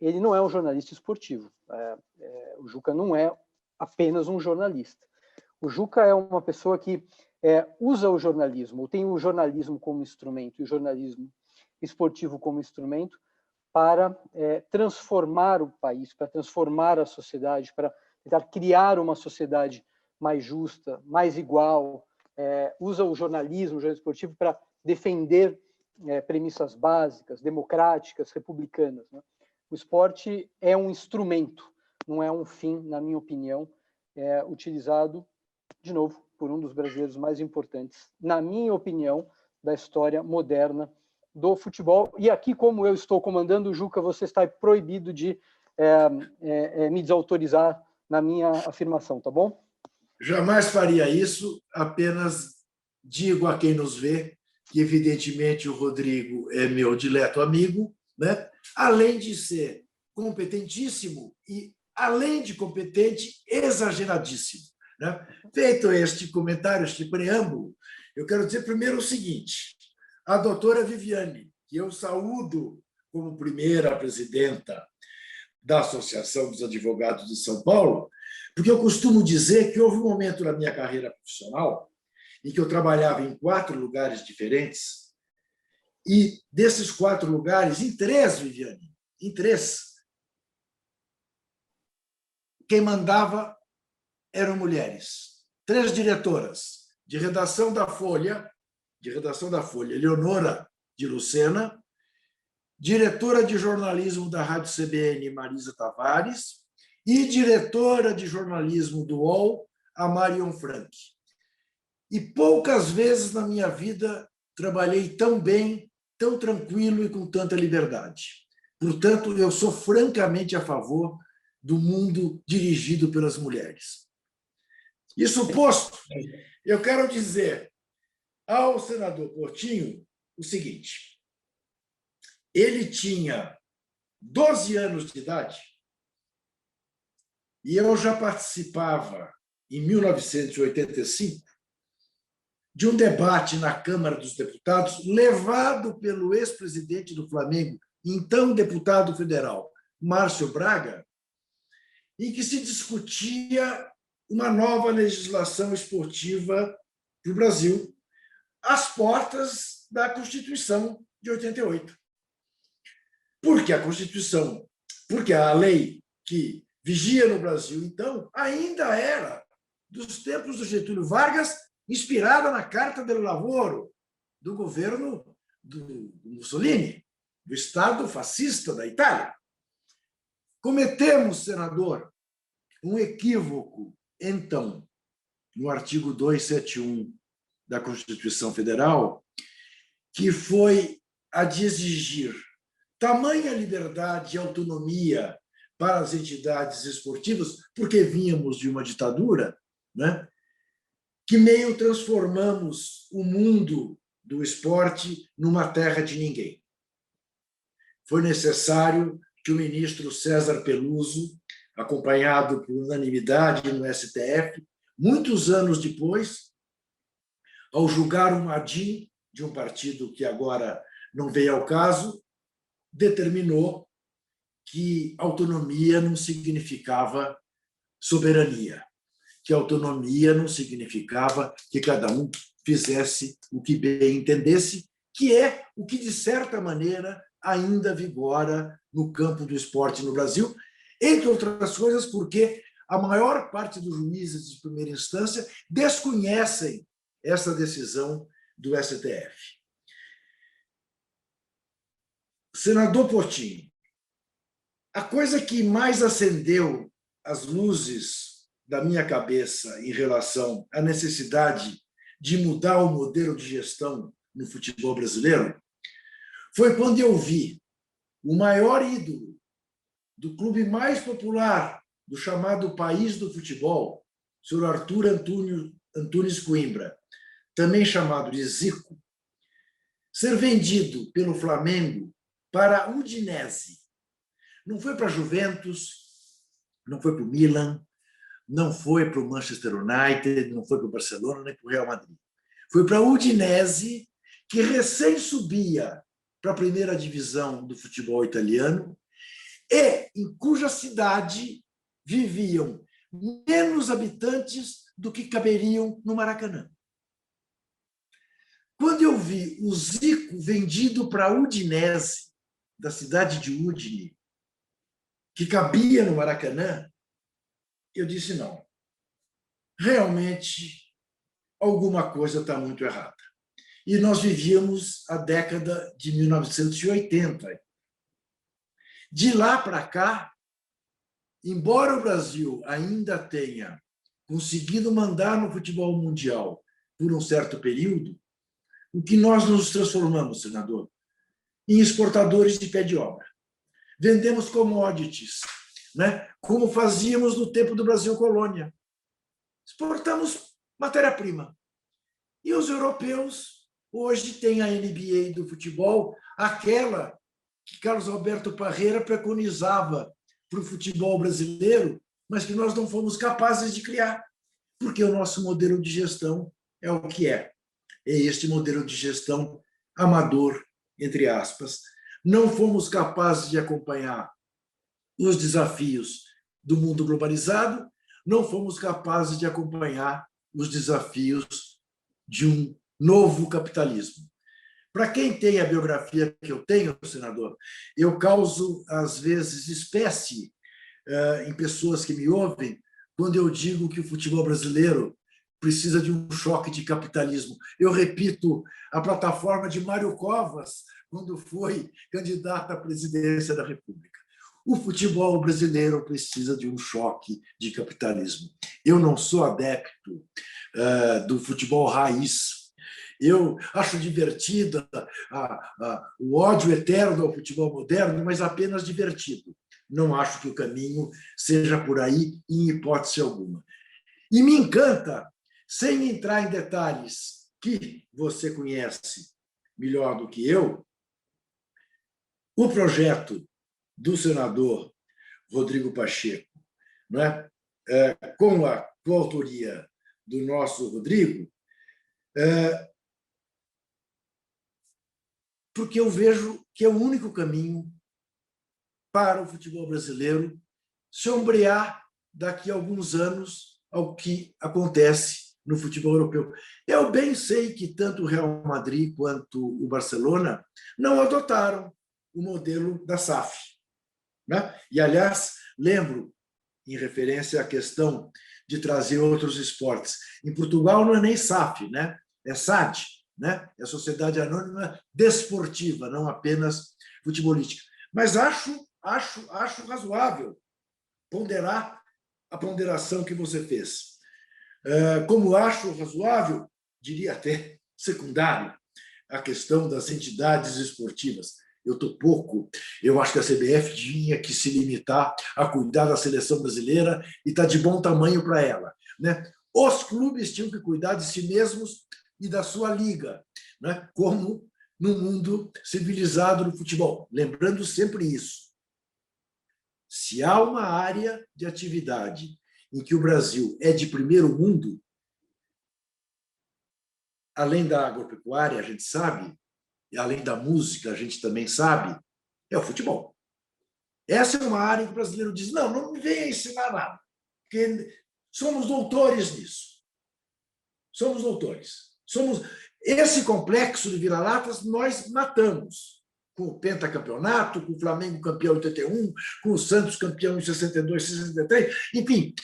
ele não é um jornalista esportivo. O Juca não é apenas um jornalista. O Juca é uma pessoa que usa o jornalismo, ou tem o jornalismo como instrumento, e o jornalismo esportivo como instrumento, para transformar o país, para transformar a sociedade, para tentar criar uma sociedade mais justa, mais igual. Usa o jornalismo esportivo para defender premissas básicas, democráticas, republicanas, né? O esporte é um instrumento, não é um fim, na minha opinião, utilizado, de novo, por um dos brasileiros mais importantes, na minha opinião, da história moderna do futebol. E aqui, como eu estou comandando o Juca, você está proibido de me desautorizar na minha afirmação, tá bom? Jamais faria isso, apenas digo a quem nos vê que, evidentemente, o Rodrigo é meu dileto amigo, né? Além de ser competentíssimo e, além de competente, exageradíssimo, né? Feito este comentário, este preâmbulo, eu quero dizer primeiro o seguinte: a doutora Viviane, que eu saúdo como primeira presidenta da Associação dos Advogados de São Paulo, porque eu costumo dizer que houve um momento na minha carreira profissional em que eu trabalhava em 4 lugares diferentes, e desses 4 lugares, em 3, Viviane, em 3, quem mandava eram mulheres. 3 diretoras de redação da Folha, Eleonora de Lucena, diretora de jornalismo da Rádio CBN, Marisa Tavares, e diretora de jornalismo do UOL, a Marion Frank. E poucas vezes na minha vida trabalhei tão bem, tão tranquilo e com tanta liberdade. Portanto, eu sou francamente a favor do mundo dirigido pelas mulheres. Isso posto, eu quero dizer ao senador Portinho o seguinte: ele tinha 12 anos de idade e eu já participava, em 1985, de um debate na Câmara dos Deputados, levado pelo ex-presidente do Flamengo, então deputado federal, Márcio Braga, em que se discutia uma nova legislação esportiva para o Brasil, às portas da Constituição de 88. Porque a Constituição, porque a lei que vigia no Brasil, então, ainda era dos tempos do Getúlio Vargas, inspirada na Carta del Lavoro, do governo do Mussolini, do Estado fascista da Itália. Cometemos, senador, um equívoco, então, no artigo 271 da Constituição Federal, que foi a de exigir tamanha liberdade e autonomia para as entidades esportivas, porque vínhamos de uma ditadura, né, que meio transformamos o mundo do esporte numa terra de ninguém. Foi necessário que o ministro César Peluso, acompanhado por unanimidade no STF, muitos anos depois, ao julgar um ADIM de um partido que agora não veio ao caso, determinou que autonomia não significava soberania, que autonomia não significava que cada um fizesse o que bem entendesse, que é o que, de certa maneira, ainda vigora no campo do esporte no Brasil, entre outras coisas porque a maior parte dos juízes de primeira instância desconhecem essa decisão do STF. Senador Portinho, a coisa que mais acendeu as luzes da minha cabeça em relação à necessidade de mudar o modelo de gestão no futebol brasileiro foi quando eu vi o maior ídolo do clube mais popular do chamado país do futebol, o senhor Arthur Antunes Coimbra, também chamado de Zico, ser vendido pelo Flamengo para a Udinese. Não foi para a Juventus, não foi para o Milan, não foi para o Manchester United, não foi para o Barcelona, nem para o Real Madrid. Foi para a Udinese, que recém subia para a primeira divisão do futebol italiano e em cuja cidade viviam menos habitantes do que caberiam no Maracanã. Quando eu vi o Zico vendido para a Udinese, da cidade de Udine, que cabia no Maracanã, eu disse não. Realmente, alguma coisa está muito errada. E nós vivíamos a década de 1980. De lá para cá, embora o Brasil ainda tenha conseguido mandar no futebol mundial por um certo período, o que nós nos transformamos, senador, em exportadores de pé de obra. Vendemos commodities, né? Como fazíamos no tempo do Brasil colônia. Exportamos matéria-prima. E os europeus hoje têm a NBA do futebol, aquela que Carlos Alberto Parreira preconizava para o futebol brasileiro, mas que nós não fomos capazes de criar, porque o nosso modelo de gestão é o que é. É este modelo de gestão amador, entre aspas. Não fomos capazes de acompanhar os desafios do mundo globalizado, não fomos capazes de acompanhar os desafios de um novo capitalismo. Para quem tem a biografia que eu tenho, senador, eu causo, às vezes, espécie em pessoas que me ouvem quando eu digo que o futebol brasileiro precisa de um choque de capitalismo. Eu repito a plataforma de Mário Covas, quando foi candidato à presidência da República. O futebol brasileiro precisa de um choque de capitalismo. Eu não sou adepto do futebol raiz. Eu acho divertido o ódio eterno ao futebol moderno, mas apenas divertido. Não acho que o caminho seja por aí, em hipótese alguma. E me encanta, sem entrar em detalhes que você conhece melhor do que eu, o projeto do senador Rodrigo Pacheco, não é? Com a coautoria do nosso Rodrigo, porque eu vejo que é o único caminho para o futebol brasileiro se ombrear daqui a alguns anos ao que acontece no futebol europeu. Eu bem sei que tanto o Real Madrid quanto o Barcelona não adotaram o modelo da SAF, né? E, aliás, lembro, em referência à questão de trazer outros esportes, em Portugal não é nem SAF, né? É SAD, né? É Sociedade Anônima Desportiva, não apenas futebolística. Mas acho razoável ponderar a ponderação que você fez. Como acho razoável, diria até secundário, a questão das entidades esportivas. Eu acho que a CBF tinha que se limitar a cuidar da seleção brasileira e está de bom tamanho para ela, né? Os clubes tinham que cuidar de si mesmos e da sua liga, né? Como no mundo civilizado do futebol. Lembrando sempre isso. Se há uma área de atividade em que o Brasil é de primeiro mundo, além da agropecuária, a gente sabe, e além da música, a gente também sabe, é o futebol. Essa é uma área que o brasileiro diz, não me venha ensinar nada, porque somos doutores nisso. Somos doutores. Esse complexo de vira-latas nós matamos. Com o pentacampeonato, com o Flamengo campeão em 81, com o Santos campeão em 62, 63, enfim,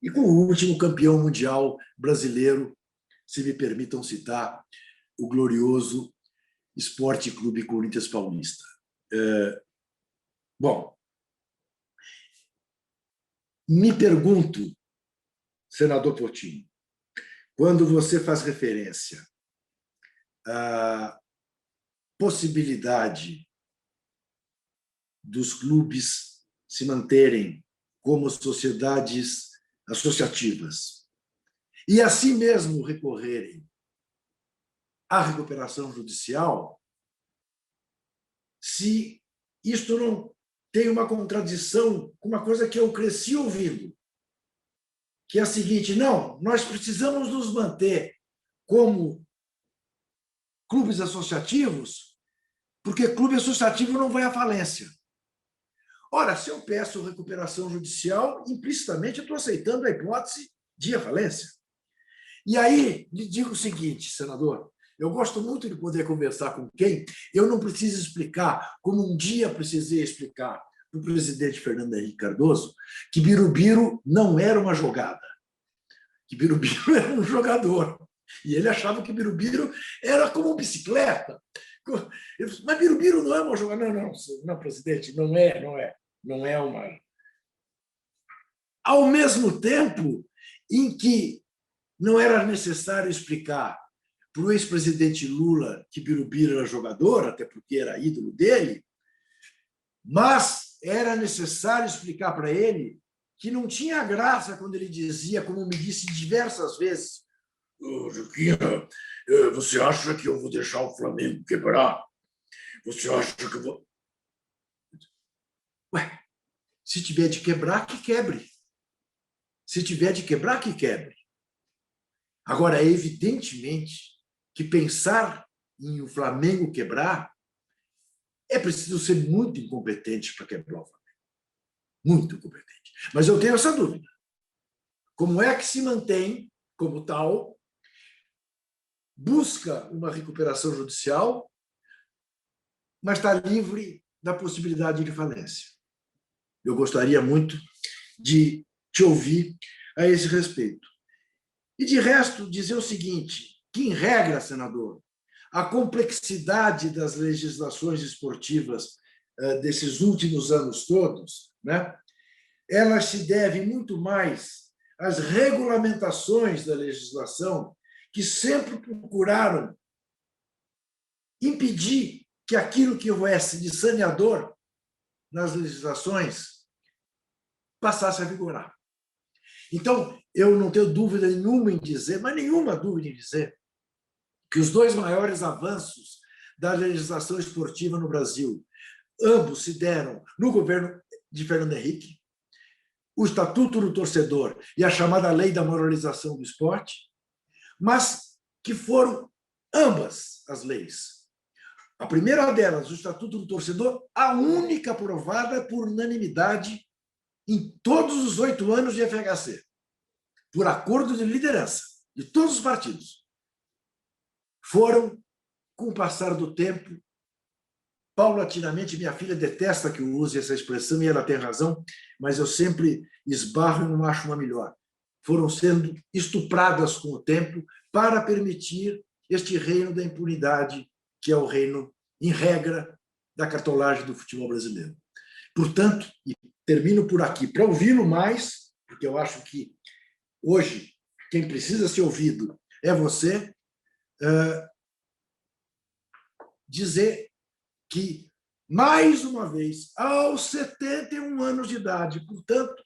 e com o último campeão mundial brasileiro, se me permitam citar, o glorioso Esporte Clube Corinthians Paulista. Bom, me pergunto, senador Portinho, quando você faz referência à possibilidade dos clubes se manterem como sociedades associativas e assim mesmo recorrerem à recuperação judicial, se isto não tem uma contradição com uma coisa que eu cresci ouvindo, que é a seguinte: não, nós precisamos nos manter como clubes associativos, porque clube associativo não vai à falência. Ora, se eu peço recuperação judicial, implicitamente eu estou aceitando a hipótese de ir à falência. E aí, lhe digo o seguinte, senador, eu gosto muito de poder conversar com quem eu não preciso explicar, como um dia precisei explicar para o presidente Fernando Henrique Cardoso, que Birubiru não era uma jogada, que Birubiru era um jogador. E ele achava que Birubiru era como uma bicicleta. Mas Birubiru não é uma jogada. Não, presidente, não é uma. Ao mesmo tempo em que não era necessário explicar para o ex-presidente Lula que Birubiru era jogador, até porque era ídolo dele, mas era necessário explicar para ele que não tinha graça quando ele dizia, como me disse diversas vezes: Juquinha, você acha que eu vou deixar o Flamengo quebrar? Você acha que eu vou... Ué, se tiver de quebrar, que quebre. Se tiver de quebrar, que quebre. Agora, evidentemente que pensar em o Flamengo quebrar é preciso ser muito incompetente para quebrar o Flamengo. Muito incompetente. Mas eu tenho essa dúvida. Como é que se mantém como tal, busca uma recuperação judicial, mas está livre da possibilidade de falência? Eu gostaria muito de te ouvir a esse respeito. E, de resto, dizer o seguinte, que, em regra, senador, a complexidade das legislações esportivas desses últimos anos todos, né, ela se deve muito mais às regulamentações da legislação, que sempre procuraram impedir que aquilo que houvesse de saneador nas legislações passasse a vigorar. Então, eu não tenho dúvida nenhuma em dizer, mas nenhuma dúvida em dizer, que os dois maiores avanços da legislação esportiva no Brasil, ambos se deram no governo de Fernando Henrique, o Estatuto do Torcedor e a chamada Lei da Moralização do Esporte, mas que foram ambas as leis. A primeira delas, o Estatuto do Torcedor, a única aprovada por unanimidade em todos os 8 anos de FHC, por acordo de liderança de todos os partidos. Foram, com o passar do tempo, paulatinamente, minha filha detesta que eu use essa expressão, e ela tem razão, mas eu sempre esbarro e não acho uma melhor. Foram sendo estupradas com o tempo para permitir este reino da impunidade, que é o reino, em regra, da cartolagem do futebol brasileiro. Portanto, e termino por aqui, para ouvi-lo mais, porque eu acho que hoje quem precisa ser ouvido é você, dizer que, mais uma vez, aos 71 anos de idade, portanto,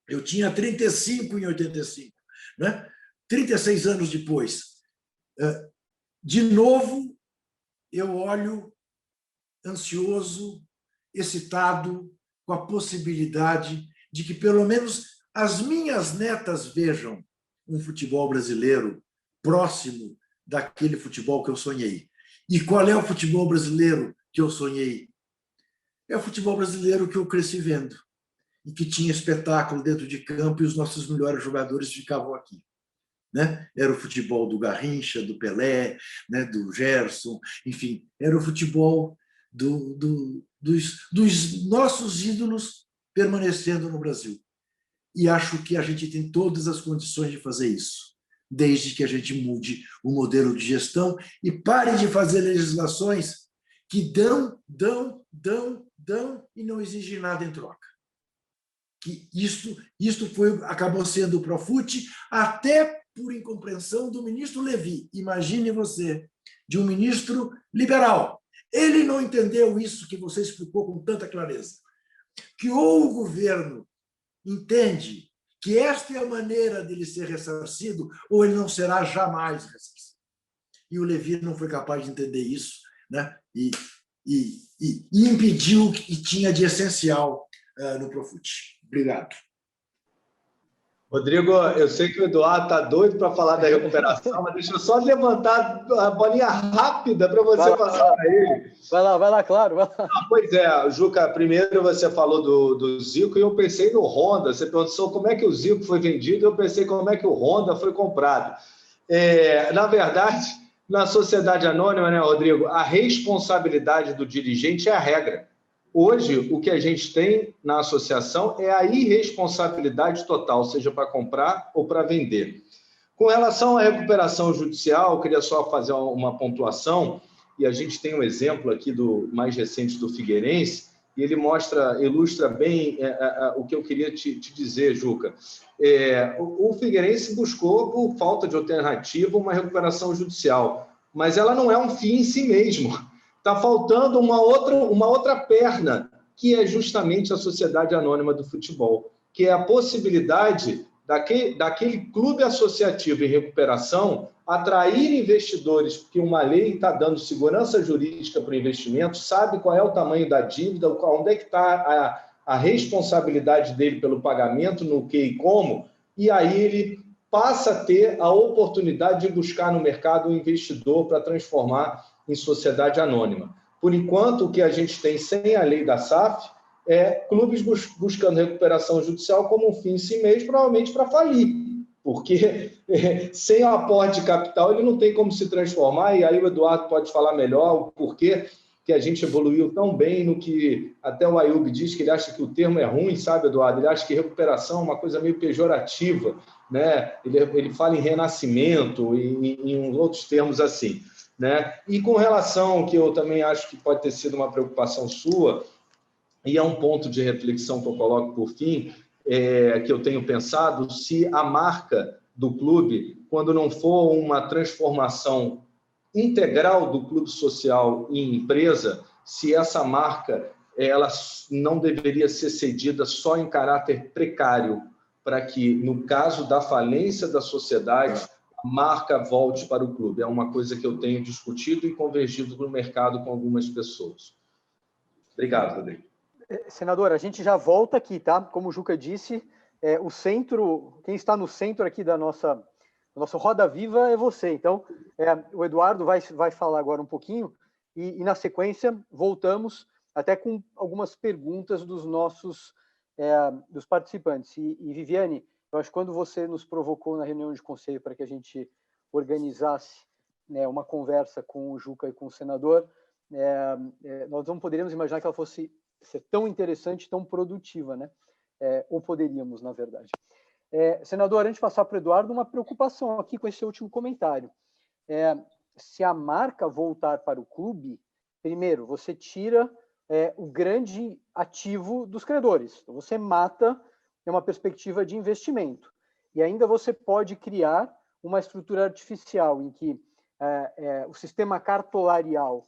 eu tinha 35 em 85, né? 36 anos depois, de novo, eu olho ansioso, excitado, com a possibilidade de que, pelo menos, as minhas netas vejam um futebol brasileiro próximo daquele futebol que eu sonhei. E qual é o futebol brasileiro que eu sonhei? É o futebol brasileiro que eu cresci vendo, e que tinha espetáculo dentro de campo e os nossos melhores jogadores ficavam aqui. Né? Era o futebol do Garrincha, do Pelé, né? Do Gerson, enfim, era o futebol dos nossos ídolos permanecendo no Brasil. E acho que a gente tem todas as condições de fazer isso, desde que a gente mude o modelo de gestão e pare de fazer legislações que dão e não exigem nada em troca. Que isto acabou sendo o Profut, até por incompreensão do ministro Levi. Imagine você, de um ministro liberal. Ele não entendeu isso que você explicou com tanta clareza. Que ou o governo entende que esta é a maneira dele ser ressarcido, ou ele não será jamais ressarcido. E o Levi não foi capaz de entender isso, né? E impediu o que tinha de essencial no Profut. Obrigado. Rodrigo, eu sei que o Eduardo está doido para falar da recuperação, mas deixa eu só levantar a bolinha rápida para você passar para ele. Vai lá, claro. Vai lá. Pois é, Juca, primeiro você falou do Zico e eu pensei no Honda. Você perguntou como é que o Zico foi vendido, eu pensei como é que o Honda foi comprado. Na verdade, na sociedade anônima, né, Rodrigo, a responsabilidade do dirigente é a regra. Hoje, o que a gente tem na associação é a irresponsabilidade total, seja para comprar ou para vender. Com relação à recuperação judicial, eu queria só fazer uma pontuação, e a gente tem um exemplo aqui do mais recente do Figueirense, e ele ilustra bem o que eu queria te dizer, Juca. O Figueirense buscou, por falta de alternativa, uma recuperação judicial, mas ela não é um fim em si mesmo. Está faltando uma outra perna, que é justamente a Sociedade Anônima do Futebol, que é a possibilidade daquele clube associativo em recuperação atrair investidores, porque uma lei está dando segurança jurídica para o investimento, sabe qual é o tamanho da dívida, onde é que está a responsabilidade dele pelo pagamento, no que e como, e aí ele passa a ter a oportunidade de buscar no mercado um investidor para transformar em sociedade anônima. Por enquanto, o que a gente tem sem a lei da SAF é clubes buscando recuperação judicial como um fim em si mesmo, provavelmente para falir, porque sem o aporte de capital ele não tem como se transformar, e aí o Eduardo pode falar melhor o porquê que a gente evoluiu tão bem no que até o Ayub diz que ele acha que o termo é ruim, sabe, Eduardo? Ele acha que recuperação é uma coisa meio pejorativa, né? Ele fala em renascimento e em outros termos assim. Né? E com relação, que eu também acho que pode ter sido uma preocupação sua, e é um ponto de reflexão que eu coloco por fim, que eu tenho pensado, se a marca do clube, quando não for uma transformação integral do clube social em empresa, se essa marca ela não deveria ser cedida só em caráter precário, para que, no caso da falência da sociedade, a marca volte para o clube. É uma coisa que eu tenho discutido e convergido no mercado com algumas pessoas. Obrigado, Rodrigo. Senador, a gente já volta aqui, tá? Como o Juca disse, o centro, quem está no centro aqui da nossa Roda Viva é você. Então, o Eduardo vai falar agora um pouquinho e na sequência voltamos até com algumas perguntas dos nossos dos participantes. E Viviane, eu acho que quando você nos provocou na reunião de conselho para que a gente organizasse, né, uma conversa com o Juca e com o senador, nós não poderíamos imaginar que ela fosse ser tão interessante, tão produtiva, né? Ou poderíamos, na verdade. Senador, antes de passar para o Eduardo, uma preocupação aqui com esse último comentário. Se a marca voltar para o clube, primeiro, você tira o grande ativo dos credores. Então, você mata uma perspectiva de investimento. E ainda você pode criar uma estrutura artificial em que o sistema cartolarial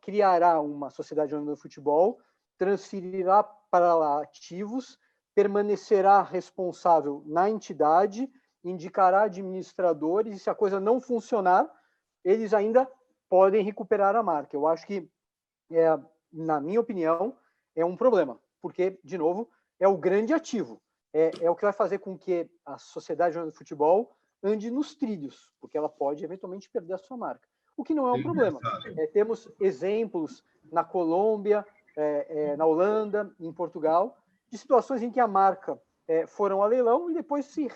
criará uma sociedade anônima do futebol, transferirá para lá ativos, permanecerá responsável na entidade, indicará administradores, e se a coisa não funcionar, eles ainda podem recuperar a marca. Eu acho que, na minha opinião, é um problema, porque, de novo, é o grande ativo. É o que vai fazer com que a sociedade anônima do futebol ande nos trilhos, porque ela pode, eventualmente, perder a sua marca. O que não é um problema. Temos exemplos na Colômbia, na Holanda, em Portugal, de situações em que a marca foram a leilão e depois se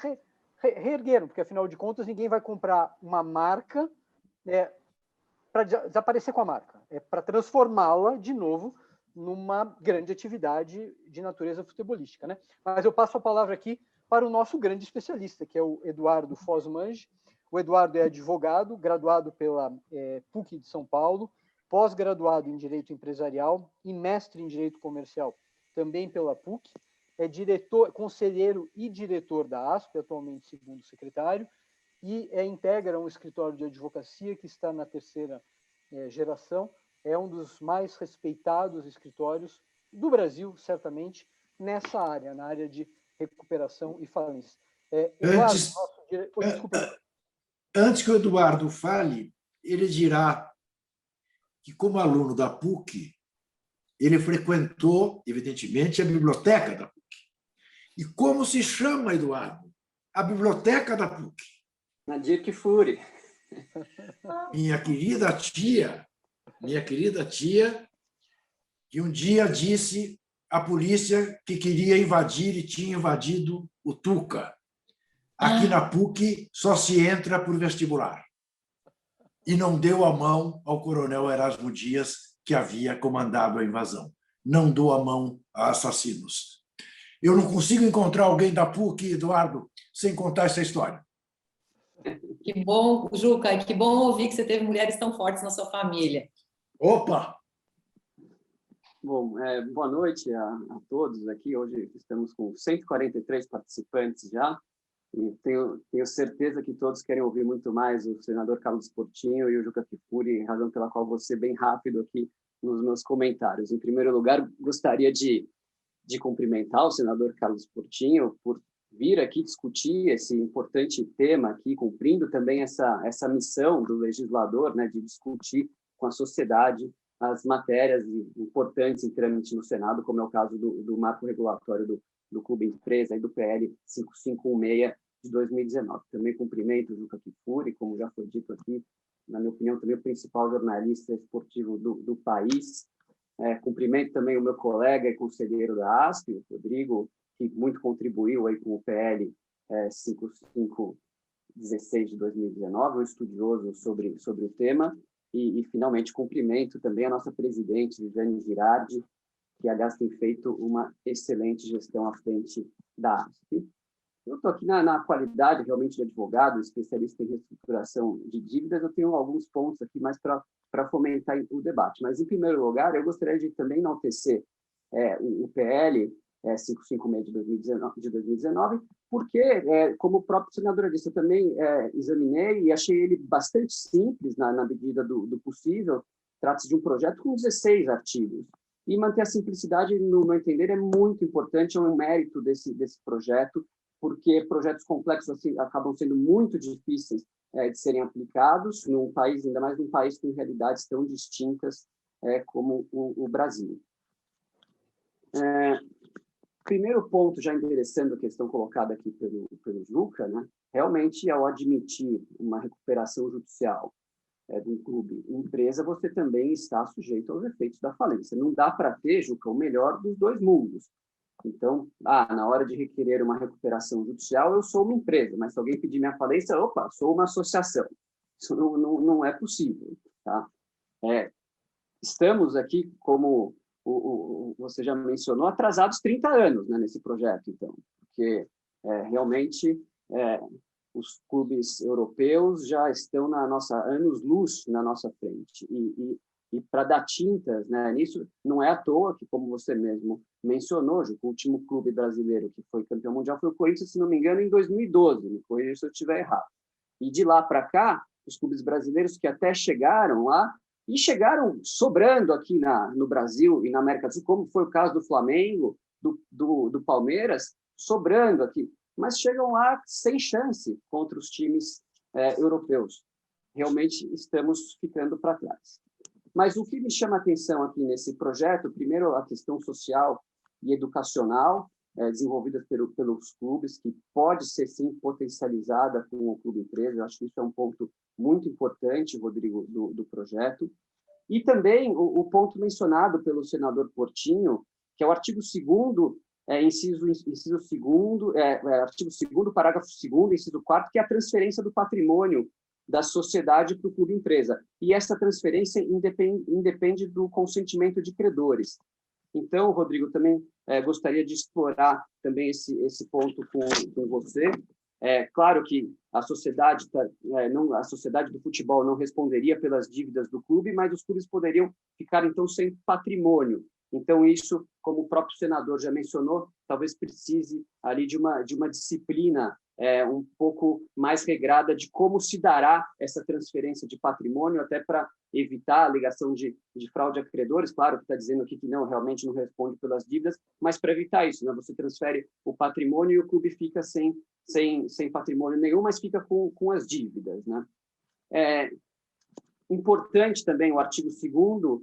reergueram, porque, afinal de contas, ninguém vai comprar uma marca para desaparecer com a marca. É para transformá-la, de novo, numa grande atividade de natureza futebolística, né? Mas eu passo a palavra aqui para o nosso grande especialista, que é o Eduardo Fosmange. O Eduardo é advogado, graduado pela PUC de São Paulo, pós-graduado em Direito Empresarial e mestre em Direito Comercial, também pela PUC. É conselheiro e diretor da ASP, atualmente segundo secretário, e integra um escritório de advocacia que está na terceira geração. É um dos mais respeitados escritórios do Brasil, certamente, nessa área, na área de recuperação e falência. Eduardo, Antes que o Eduardo fale, ele dirá que, como aluno da PUC, ele frequentou, evidentemente, a biblioteca da PUC. E como se chama, Eduardo? A biblioteca da PUC? Nadir Kfouri. Minha querida tia, que um dia disse à polícia que queria invadir e tinha invadido o Tuca. Aqui na PUC só se entra por vestibular. E não deu a mão ao coronel Erasmo Dias, que havia comandado a invasão. Não deu a mão a assassinos. Eu não consigo encontrar alguém da PUC, Eduardo, sem contar essa história. Que bom, Juca, que bom ouvir que você teve mulheres tão fortes na sua família. Opa! Bom, boa noite a todos aqui. Hoje estamos com 143 participantes já. E tenho certeza que todos querem ouvir muito mais o senador Carlos Portinho e o Juca Kfouri, razão pela qual vou ser bem rápido aqui nos meus comentários. Em primeiro lugar, gostaria de cumprimentar o senador Carlos Portinho por vir aqui discutir esse importante tema aqui, cumprindo também essa missão do legislador, né, de discutir com a sociedade as matérias importantes em trâmite no Senado, como é o caso do marco regulatório do Clube Empresa e do PL 5516 de 2019. Também cumprimento o Juca Kfouri, como já foi dito aqui, na minha opinião, também o principal jornalista esportivo do país. Cumprimento também o meu colega e conselheiro da ASP, o Rodrigo, que muito contribuiu aí com o PL 5516 de 2019, um estudioso sobre o tema. E, finalmente, cumprimento também a nossa presidente, Viviane Girardi, que, aliás, tem feito uma excelente gestão à frente da ASP. Eu estou aqui na qualidade realmente de advogado, especialista em reestruturação de dívidas. Eu tenho alguns pontos aqui mais para fomentar o debate. Mas, em primeiro lugar, eu gostaria de também enaltecer o PL 556 de 2019, porque, como o próprio senador disse, eu também examinei e achei ele bastante simples na medida do possível. Trata-se de um projeto com 16 artigos. E manter a simplicidade, no meu entender, é muito importante, é um mérito desse projeto, porque projetos complexos assim, acabam sendo muito difíceis de serem aplicados num país, ainda mais num país com realidades tão distintas como o Brasil. Primeiro ponto, já endereçando a questão colocada aqui pelo Juca, né? Realmente, ao admitir uma recuperação judicial de um clube empresa, você também está sujeito aos efeitos da falência. Não dá para ter, Juca, o melhor dos dois mundos. Então, na hora de requerer uma recuperação judicial, eu sou uma empresa, mas se alguém pedir minha falência, opa, sou uma associação. Isso não é possível. Tá? Estamos aqui, como você já mencionou, atrasados 30 anos, né, nesse projeto, então, porque realmente os clubes europeus já estão anos-luz na nossa frente. E para dar tintas, né, nisso, não é à toa que, como você mesmo mencionou, o último clube brasileiro que foi campeão mundial foi o Corinthians, se não me engano, em 2012, me corrija se eu estiver errado. E de lá para cá, os clubes brasileiros que até chegaram lá, e chegaram sobrando aqui no Brasil e na América do Sul, como foi o caso do Flamengo, do Palmeiras, sobrando aqui, mas chegam lá sem chance contra os times europeus. Realmente estamos ficando para trás. Mas o que me chama a atenção aqui nesse projeto, primeiro a questão social e educacional, desenvolvida pelos clubes, que pode ser, sim, potencializada com o Clube Empresa. Eu acho que isso é um ponto muito importante, Rodrigo, do projeto. E também o ponto mencionado pelo senador Portinho, que é o artigo 2º, inciso 2º, artigo 2º, parágrafo 2º, inciso 4º, que é a transferência do patrimônio da sociedade para o clube empresa. E essa transferência independe do consentimento de credores. Então, Rodrigo, também gostaria de explorar também esse ponto com você. Claro que a sociedade a sociedade do futebol não responderia pelas dívidas do clube, mas os clubes poderiam ficar então sem patrimônio. Então isso, como o próprio senador já mencionou, talvez precise ali de uma disciplina um pouco mais regrada de como se dará essa transferência de patrimônio, até para evitar a alegação de fraude a credores. Claro que está dizendo aqui que não, realmente não responde pelas dívidas, mas para evitar isso, né? Você transfere o patrimônio e o clube fica sem patrimônio nenhum, mas fica com as dívidas, né? Importante também o artigo 2º,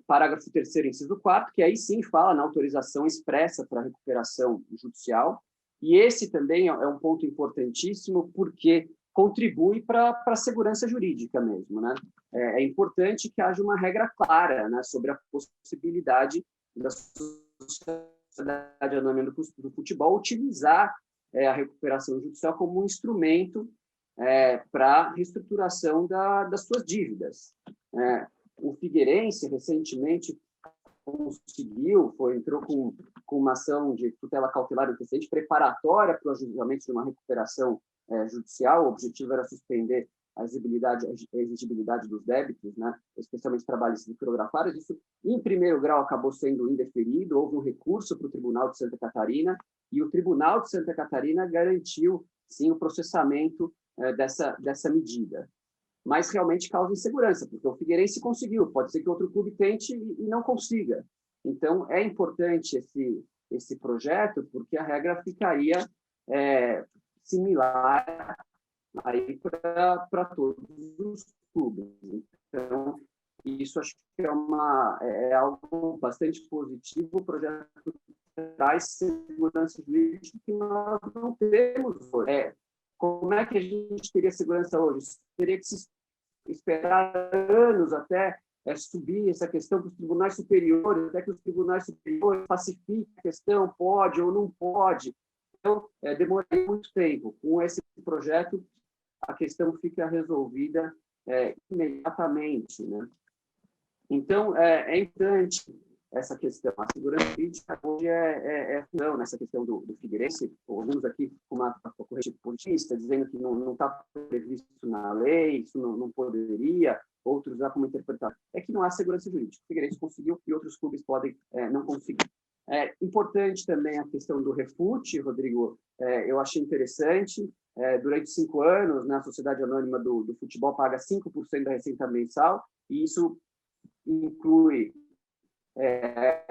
parágrafo 3º, inciso 4º, que aí sim fala na autorização expressa para recuperação judicial, e esse também é um ponto importantíssimo, porque contribui para a segurança jurídica mesmo, né? É importante que haja uma regra clara, né, sobre a possibilidade da Sociedade Anônima do Futebol utilizar a recuperação judicial como um instrumento para a reestruturação das suas dívidas. O Figueirense, recentemente, entrou com uma ação de tutela cautelar antecedente preparatória para o ajuizamento de uma recuperação judicial. O objetivo era suspender a exigibilidade dos débitos, né, especialmente trabalhistas e quirografários. Isso, em primeiro grau, acabou sendo indeferido, houve um recurso para o Tribunal de Santa Catarina, e o Tribunal de Santa Catarina garantiu, sim, o processamento dessa medida. Mas realmente causa insegurança, porque o Figueirense conseguiu, pode ser que outro clube tente e não consiga. Então, é importante esse projeto, porque a regra ficaria similar aí para todos os clubes. Então, isso acho que é algo bastante positivo. O projeto traz segurança jurídica que nós não temos hoje. Como é que a gente teria segurança hoje? Teria que se esperar anos até subir essa questão para os tribunais superiores, até que os tribunais superiores pacifiquem a questão, pode ou não pode. Então, demoraria muito tempo. Com esse projeto, a questão fica resolvida imediatamente, né? Então, é importante essa questão. A segurança jurídica hoje não, nessa questão do Figueirense. Ouvimos aqui uma corrente politista dizendo que não está previsto na lei, isso não poderia, outros já como interpretar. É que não há segurança jurídica. O Figueirense conseguiu e outros clubes podem não conseguir. É importante também a questão do refute, Rodrigo. Eu achei interessante. Durante 5 anos, a Sociedade Anônima do Futebol paga 5% da receita mensal, e isso inclui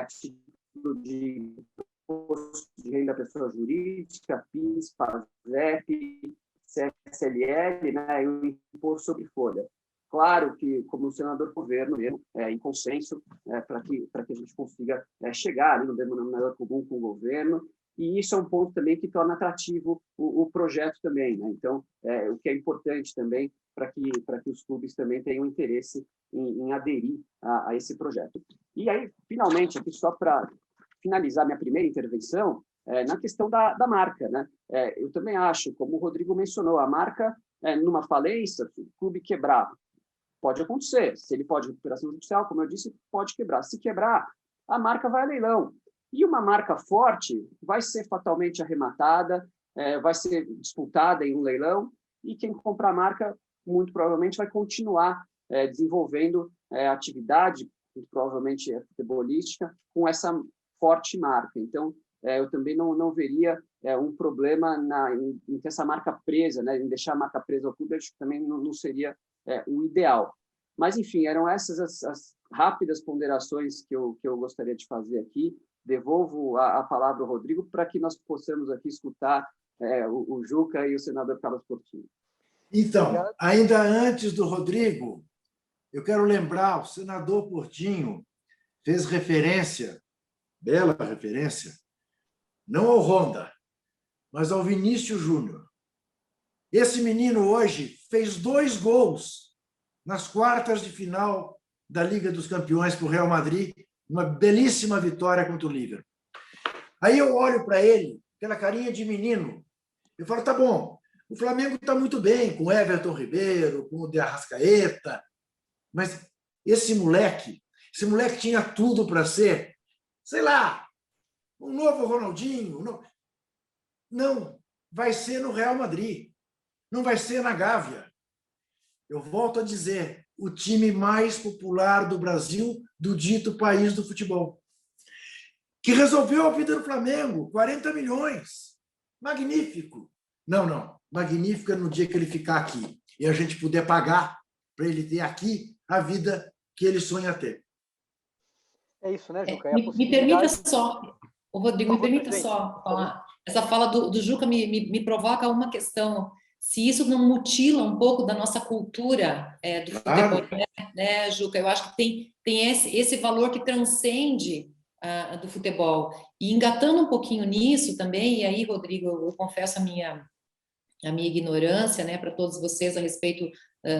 título de imposto de renda da pessoa jurídica, PIS, PASEP, CSLL, né, e o imposto sobre folha. Claro que, como senador do governo, em consenso, para que a gente consiga chegar ali no denominador comum com o governo, e isso é um ponto também que torna atrativo o projeto também, né? Então, o que é importante também para que os clubes também tenham interesse em aderir a esse projeto. E aí, finalmente, aqui só para finalizar minha primeira intervenção, na questão da marca, né? Eu também acho, como o Rodrigo mencionou, a marca, numa falência, o clube quebrar, pode acontecer. Se ele pode recuperação judicial, como eu disse, pode quebrar. Se quebrar, a marca vai a leilão. E uma marca forte vai ser fatalmente arrematada, vai ser disputada em um leilão, e quem comprar a marca, muito provavelmente, vai continuar desenvolvendo atividade, muito provavelmente futebolística, com essa forte marca. Então, eu também não veria um problema em ter essa marca presa, né? Em deixar a marca presa ao clube, acho que também não seria o ideal. Mas, enfim, eram essas as rápidas ponderações que eu gostaria de fazer aqui. Devolvo a palavra ao Rodrigo para que nós possamos aqui escutar o Juca e o senador Carlos Portinho. Então, ainda antes do Rodrigo, eu quero lembrar, o senador Portinho fez referência, bela referência, não ao Honda, mas ao Vinícius Júnior. Esse menino hoje fez 2 gols nas quartas de final da Liga dos Campeões para o Real Madrid, uma belíssima vitória contra o Liverpool. Aí eu olho para ele, aquela carinha de menino, eu falo, tá bom, o Flamengo está muito bem com o Everton Ribeiro, com o De Arrascaeta, mas esse moleque tinha tudo para ser, sei lá, um novo Ronaldinho. Não, vai ser no Real Madrid. não vai ser na Gávea. Eu volto a dizer, o time mais popular do Brasil, do dito país do futebol, que resolveu a vida do Flamengo, 40 milhões. Magnífico. Não. Magnífico é no dia que ele ficar aqui e a gente puder pagar para ele ter aqui a vida que ele sonha ter. É isso, né, Juca? Me permita só, Rodrigo, me permita só falar. Essa fala do Juca me provoca uma questão. Se isso não mutila um pouco da nossa cultura do futebol, né, Juca? Eu acho que tem esse valor que transcende do futebol. E engatando um pouquinho nisso também, e aí, Rodrigo, eu confesso a minha ignorância, né, para todos vocês a respeito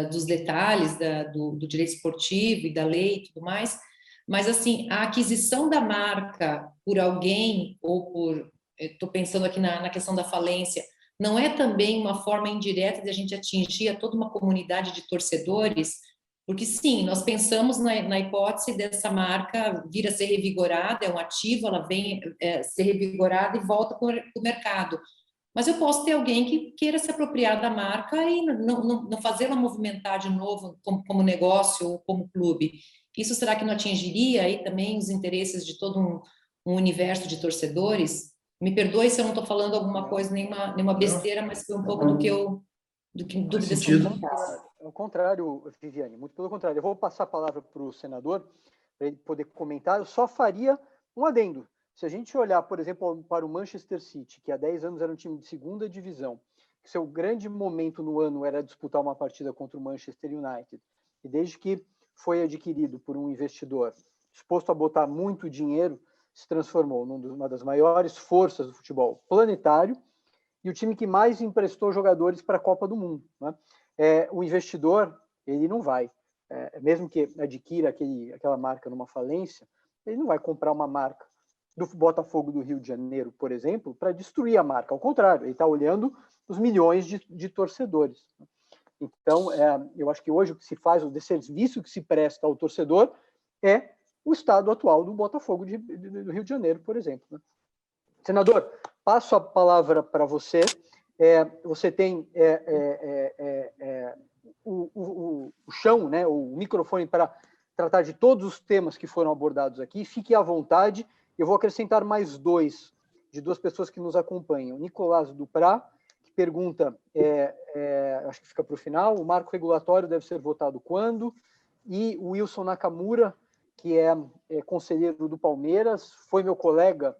dos detalhes do direito esportivo e da lei e tudo mais, mas, assim, a aquisição da marca por alguém, estou pensando aqui na questão da falência, não é também uma forma indireta de a gente atingir a toda uma comunidade de torcedores? Porque, sim, nós pensamos na hipótese dessa marca vir a ser revigorada, é um ativo, ela vem ser revigorada e volta para o mercado. Mas eu posso ter alguém que queira se apropriar da marca e não fazê-la movimentar de novo como negócio ou como clube. Isso será que não atingiria aí também os interesses de todo um universo de torcedores? Me perdoe se eu não estou falando alguma coisa, nenhuma besteira, mas foi um pouco do que dúvidas que eu me faço. Ao contrário, Viviane, muito pelo contrário. Eu vou passar a palavra para o senador, para ele poder comentar. Eu só faria um adendo. Se a gente olhar, por exemplo, para o Manchester City, que há 10 anos era um time de segunda divisão, que seu grande momento no ano era disputar uma partida contra o Manchester United, e desde que foi adquirido por um investidor disposto a botar muito dinheiro, se transformou numa das maiores forças do futebol planetário e o time que mais emprestou jogadores para a Copa do Mundo, né? O investidor, ele não vai, mesmo que adquira aquela marca numa falência, ele não vai comprar uma marca do Botafogo do Rio de Janeiro, por exemplo, para destruir a marca. Ao contrário, ele está olhando os milhões de torcedores. Então, eu acho que hoje o que se faz, o serviço que se presta ao torcedor é o estado atual do Botafogo do Rio de Janeiro, por exemplo, né? Senador, passo a palavra para você. Você tem o chão, né, o microfone para tratar de todos os temas que foram abordados aqui. Fique à vontade. Eu vou acrescentar mais dois, de duas pessoas que nos acompanham. Nicolás Duprá, que pergunta, acho que fica para o final, o marco regulatório deve ser votado quando? E o Wilson Nakamura, que é conselheiro do Palmeiras, foi meu colega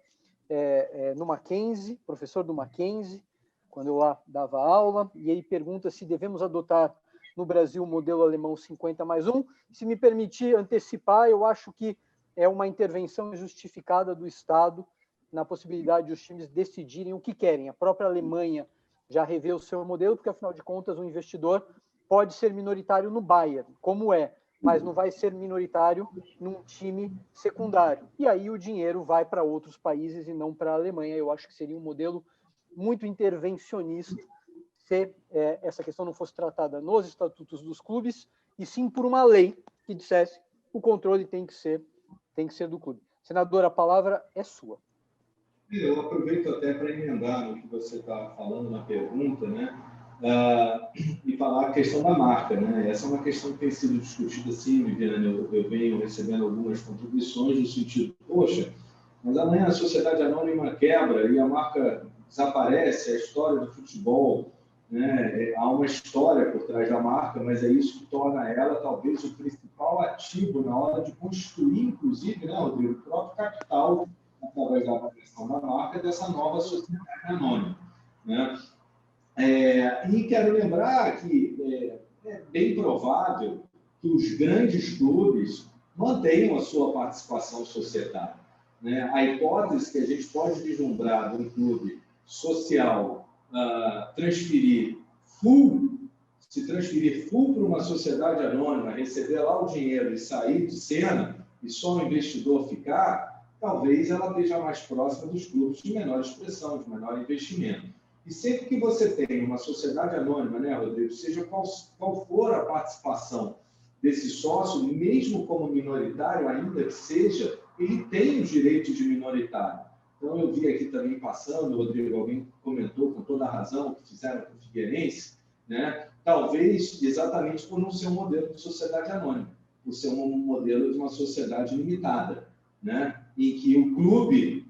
no Mackenzie, professor do Mackenzie, quando eu lá dava aula, e ele pergunta se devemos adotar no Brasil o modelo alemão 50+1. Se me permitir antecipar, eu acho que é uma intervenção justificada do Estado na possibilidade dos times decidirem o que querem. A própria Alemanha já revê o seu modelo, porque, afinal de contas, o investidor pode ser minoritário no Bayern, como mas não vai ser minoritário num time secundário. E aí o dinheiro vai para outros países e não para a Alemanha. Eu acho que seria um modelo muito intervencionista se essa questão não fosse tratada nos estatutos dos clubes, e sim por uma lei que dissesse o controle tem que ser do clube. Senador, a palavra é sua. Eu aproveito até para emendar no que você está falando na pergunta, né? E falar a questão da marca, né? Essa é uma questão que tem sido discutida, sim, Viviane. Eu venho recebendo algumas contribuições no sentido, poxa, mas amanhã a sociedade anônima quebra e a marca desaparece, a história do futebol, né? Há uma história por trás da marca, mas é isso que torna ela talvez o principal ativo na hora de construir, inclusive, né, Rodrigo, o próprio capital através da avaliação da marca dessa nova sociedade anônima, né? E quero lembrar que é bem provável que os grandes clubes mantenham a sua participação societária, né? A hipótese que a gente pode vislumbrar de um clube social se transferir full para uma sociedade anônima, receber lá o dinheiro e sair de cena e só o investidor ficar, talvez ela esteja mais próxima dos clubes de menor expressão, de menor investimento. E sempre que você tem uma sociedade anônima, né, Rodrigo, seja qual for a participação desse sócio, mesmo como minoritário, ainda que seja, ele tem o direito de minoritário. Então, eu vi aqui também passando, Rodrigo, alguém comentou com toda a razão o que fizeram com o Figueirense, né? Talvez exatamente por não ser um modelo de sociedade anônima, por ser um modelo de uma sociedade limitada, né? Em que o clube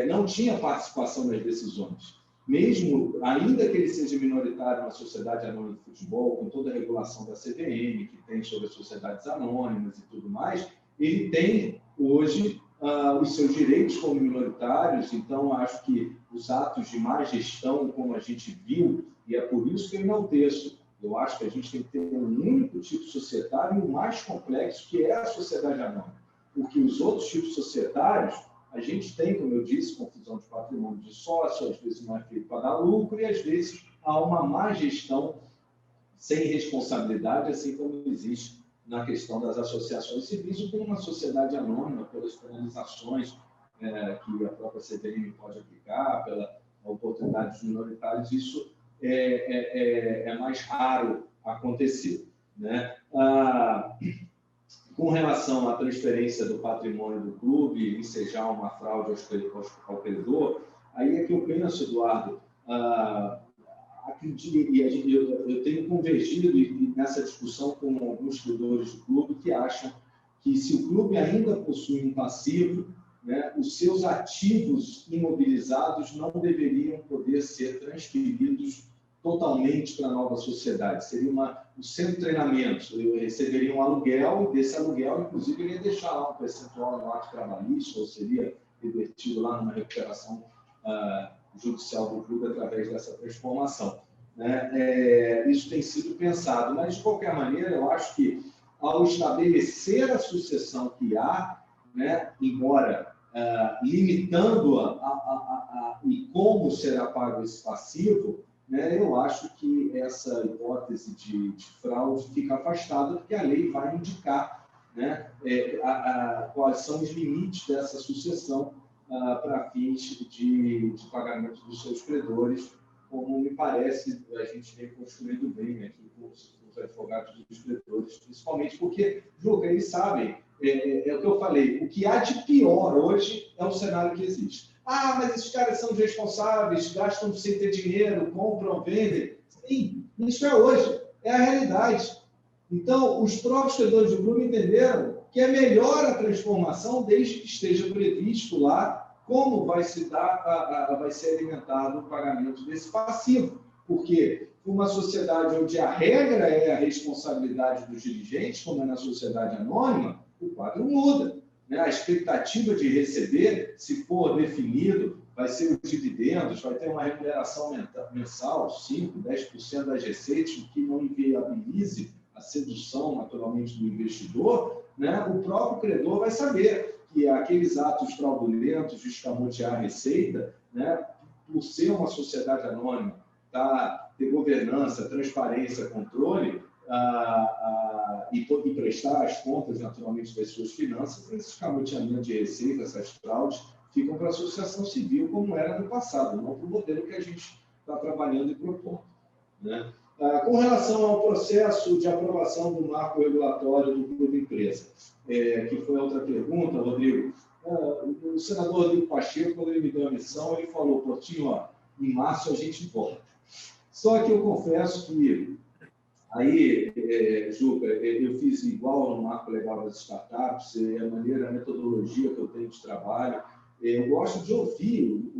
não tinha participação nas decisões. Mesmo, ainda que ele seja minoritário na sociedade anônima de futebol, com toda a regulação da CVM, que tem sobre as sociedades anônimas e tudo mais, ele tem, hoje, os seus direitos como minoritários. Então, acho que os atos de má gestão, como a gente viu, e é por isso que eu enalteço, eu acho que a gente tem que ter um único tipo societário e o mais complexo, que é a sociedade anônima. Porque os outros tipos societários, a gente tem, como eu disse, confusão de patrimônio de sócio, às vezes não é feito para dar lucro, e às vezes há uma má gestão sem responsabilidade, assim como existe na questão das associações civis, ou como uma sociedade anônima, pelas penalizações que a própria CVM pode aplicar, pela oportunidade dos minoritários. Isso é mais raro acontecer, né? Com relação à transferência do patrimônio do clube, ensejar uma fraude ao credor, aí é que eu penso, Eduardo, eu tenho convergido nessa discussão com alguns credores do clube que acham que, se o clube ainda possui um passivo, né, os seus ativos imobilizados não deveriam poder ser transferidos totalmente para a nova sociedade. Seria um centro de treinamento, eu receberia um aluguel, e desse aluguel, inclusive, ele ia deixar lá um percentual no ato trabalhista, ou seria revertido lá numa recuperação judicial do clube através dessa transformação, né? Isso tem sido pensado, mas, de qualquer maneira, eu acho que, ao estabelecer a sucessão que há, né, embora limitando-a e como será pago esse passivo, né, eu acho que essa hipótese de fraude fica afastada, porque a lei vai indicar, né, quais são os limites dessa sucessão para fins de pagamento dos seus credores, como me parece a gente tem construído bem aqui com os advogados dos credores, principalmente porque, Juca, eles sabem, é o que eu falei, o que há de pior hoje é o cenário que existe. Mas esses caras são responsáveis, gastam sem ter dinheiro, compram, vendem. Sim, isso é hoje, é a realidade. Então, os próprios credores do clube entenderam que é melhor a transformação desde que esteja previsto lá como vai ser alimentado o pagamento desse passivo. Porque uma sociedade onde a regra é a responsabilidade dos dirigentes, como é na sociedade anônima, o quadro muda, né? A expectativa de receber, se for definido, vai ser os dividendos, vai ter uma remuneração mensal, 5%, 10% das receitas, o que não inviabilize a sedução, naturalmente, do investidor, né? O próprio credor vai saber que aqueles atos fraudulentos de escamotear a receita, né, por ser uma sociedade anônima, ter governança, transparência, controle, e prestar as contas, naturalmente, das suas finanças, esse escamoteamento de receita, essas fraudes, ficam para a associação civil, como era no passado, não para o modelo que a gente está trabalhando e propondo, né? Com relação ao processo de aprovação do marco regulatório do Clube Empresa, que foi outra pergunta, Rodrigo, o senador Rodrigo Pacheco, quando ele me deu a missão, ele falou: Portinho, em março a gente volta. Só que eu confesso que aí, Juca, eu fiz igual no marco legal das startups, a metodologia que eu tenho de trabalho. Eu gosto de ouvir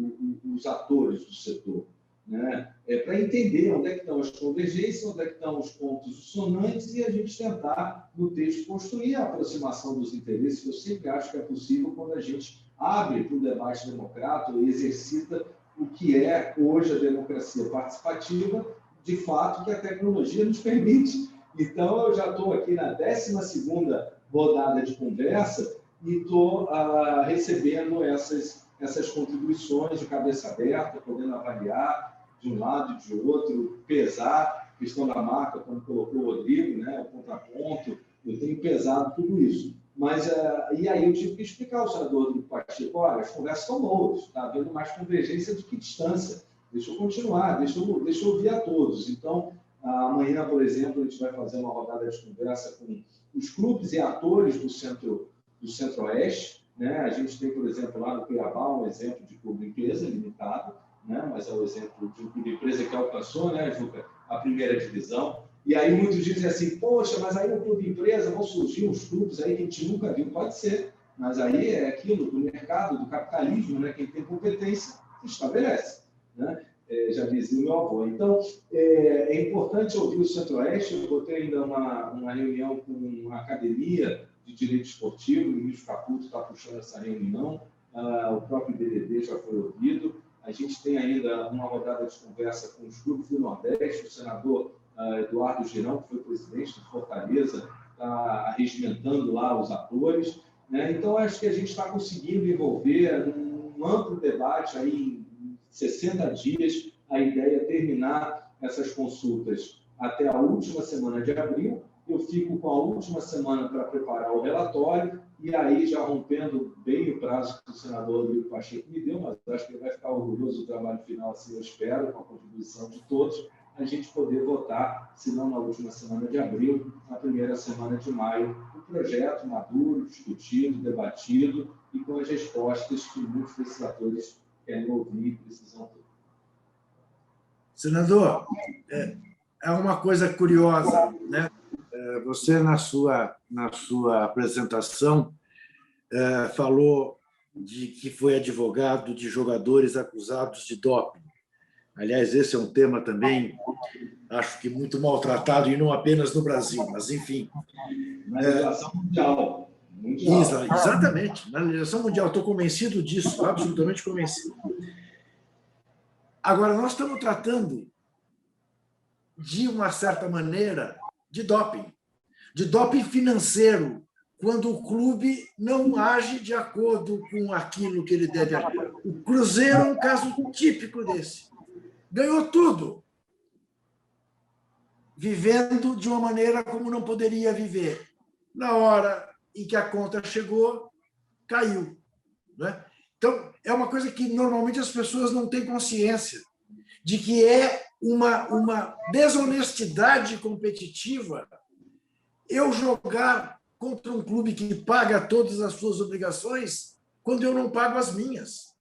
os atores do setor, né? Para entender onde é que estão as convergências, onde é que estão os pontos dissonantes, e a gente tentar, no texto, construir a aproximação dos interesses, que eu sempre acho que é possível quando a gente abre para o debate democrático e exercita o que é hoje a democracia participativa, de fato, que a tecnologia nos permite. Então, eu já estou aqui na 12ª rodada de conversa e estou recebendo essas contribuições de cabeça aberta, podendo avaliar de um lado e de outro, pesar a questão da marca, como colocou o Rodrigo, né, o contraponto, eu tenho pesado tudo isso. Mas, e aí eu tive que explicar ao senador Rodrigo Pacheco: olha, as conversas estão boas, está havendo mais convergência do que distância. Deixa eu continuar, deixa eu ouvir a todos. Então, amanhã, por exemplo, a gente vai fazer uma rodada de conversa com os clubes e atores do Centro-Oeste, né? A gente tem, por exemplo, lá no Cuiabá, um exemplo de clube empresa limitado, né? Mas é o exemplo de um clube empresa que alcançou, né, Juca, a primeira divisão. E aí muitos dizem assim, poxa, mas aí no clube empresa vão surgir uns clubes aí que a gente nunca viu. Pode ser, mas aí é aquilo do mercado, do capitalismo, né? Quem tem competência estabelece, né? Já dizia o meu avô. Então, é importante ouvir o Centro-Oeste. Eu vou ter ainda uma reunião com a Academia de Direito Esportivo, o ministro Caputo está puxando essa reunião, o próprio BDD já foi ouvido. A gente tem ainda uma rodada de conversa com os clubes do Nordeste, o senador Eduardo Girão, que foi presidente de Fortaleza, está arregimentando lá os atores, né? Então, acho que a gente está conseguindo envolver um amplo debate aí em 60 dias. A ideia é terminar essas consultas até a última semana de abril. Eu fico com a última semana para preparar o relatório, e aí, já rompendo bem o prazo que o senador Rodrigo Pacheco me deu, mas acho que ele vai ficar orgulhoso do trabalho final, assim eu espero, com a contribuição de todos, a gente poder votar, se não na última semana de abril, na primeira semana de maio, o projeto maduro, discutido, debatido e com as respostas que muitos desses atores querem ouvir e precisam ter. Senador, é uma coisa curiosa, né? Você, na sua apresentação, falou de que foi advogado de jogadores acusados de doping. Aliás, esse é um tema também, acho que muito maltratado, e não apenas no Brasil, mas, enfim. Na legislação mundial. Exatamente, na legislação mundial. Estou convencido disso, absolutamente convencido. Agora, nós estamos tratando, de uma certa maneira, de doping financeiro, quando o clube não age de acordo com aquilo que ele deve agir. O Cruzeiro é um caso típico desse. Ganhou tudo, vivendo de uma maneira como não poderia viver. Na hora em que a conta chegou, caiu, né? Então, é uma coisa que normalmente as pessoas não têm consciência de que é uma desonestidade competitiva eu jogar contra um clube que paga todas as suas obrigações quando eu não pago as minhas.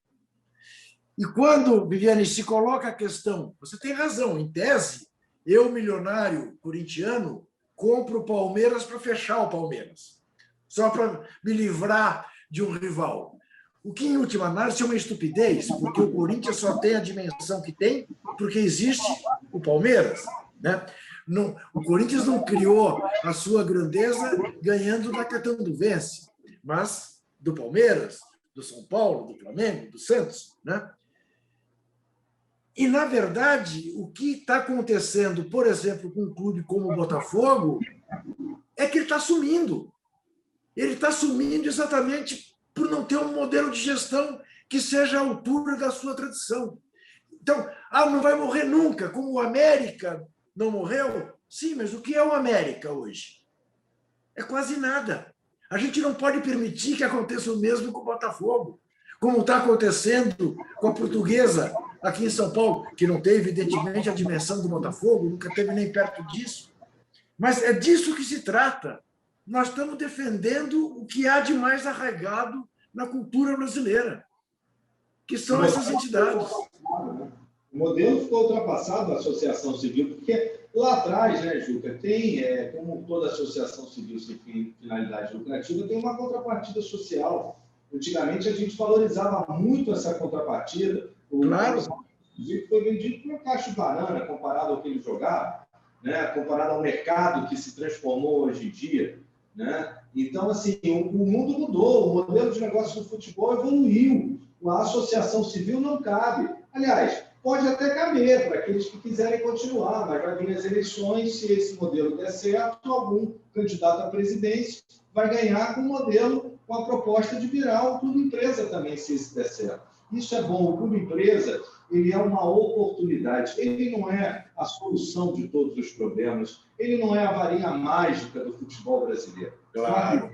E quando, Viviane, se coloca a questão, você tem razão, em tese, eu, milionário corintiano, compro o Palmeiras para fechar o Palmeiras, só para me livrar de um rival. O que, em última análise, é uma estupidez, porque o Corinthians só tem a dimensão que tem porque existe o Palmeiras, né? Não, o Corinthians não criou a sua grandeza ganhando da Catanduvense, mas do Palmeiras, do São Paulo, do Flamengo, do Santos, né? E, na verdade, o que está acontecendo, por exemplo, com um clube como o Botafogo, é que ele está sumindo. Ele está sumindo exatamente por não ter um modelo de gestão que seja à altura da sua tradição. Então, não vai morrer nunca, como o América não morreu? Sim, mas o que é o América hoje? É quase nada. A gente não pode permitir que aconteça o mesmo com o Botafogo, como está acontecendo com a Portuguesa aqui em São Paulo, que não tem, evidentemente, a dimensão do Botafogo, nunca teve nem perto disso. Mas é disso que se trata. Nós estamos defendendo o que há de mais arraigado na cultura brasileira, que são essas entidades. O modelo ficou ultrapassado da associação civil, porque lá atrás, né, Juca, tem, como toda associação civil sem finalidade lucrativa, tem uma contrapartida social. Antigamente, a gente valorizava muito essa contrapartida. Claro. O foi vendido por uma caixa de banana, comparado ao que ele jogava, né, comparado ao mercado que se transformou hoje em dia, né? Então, assim, o mundo mudou, o modelo de negócio do futebol evoluiu, a associação civil não cabe. Aliás, pode até caber para aqueles que quiserem continuar, mas vai vir as eleições, se esse modelo der certo, algum candidato à presidência vai ganhar com o modelo, com a proposta de virar o clube empresa também, se isso der certo. Isso é bom. O clube empresa, ele é uma oportunidade. Ele não é a solução de todos os problemas. Ele não é a varinha mágica do futebol brasileiro. Claro.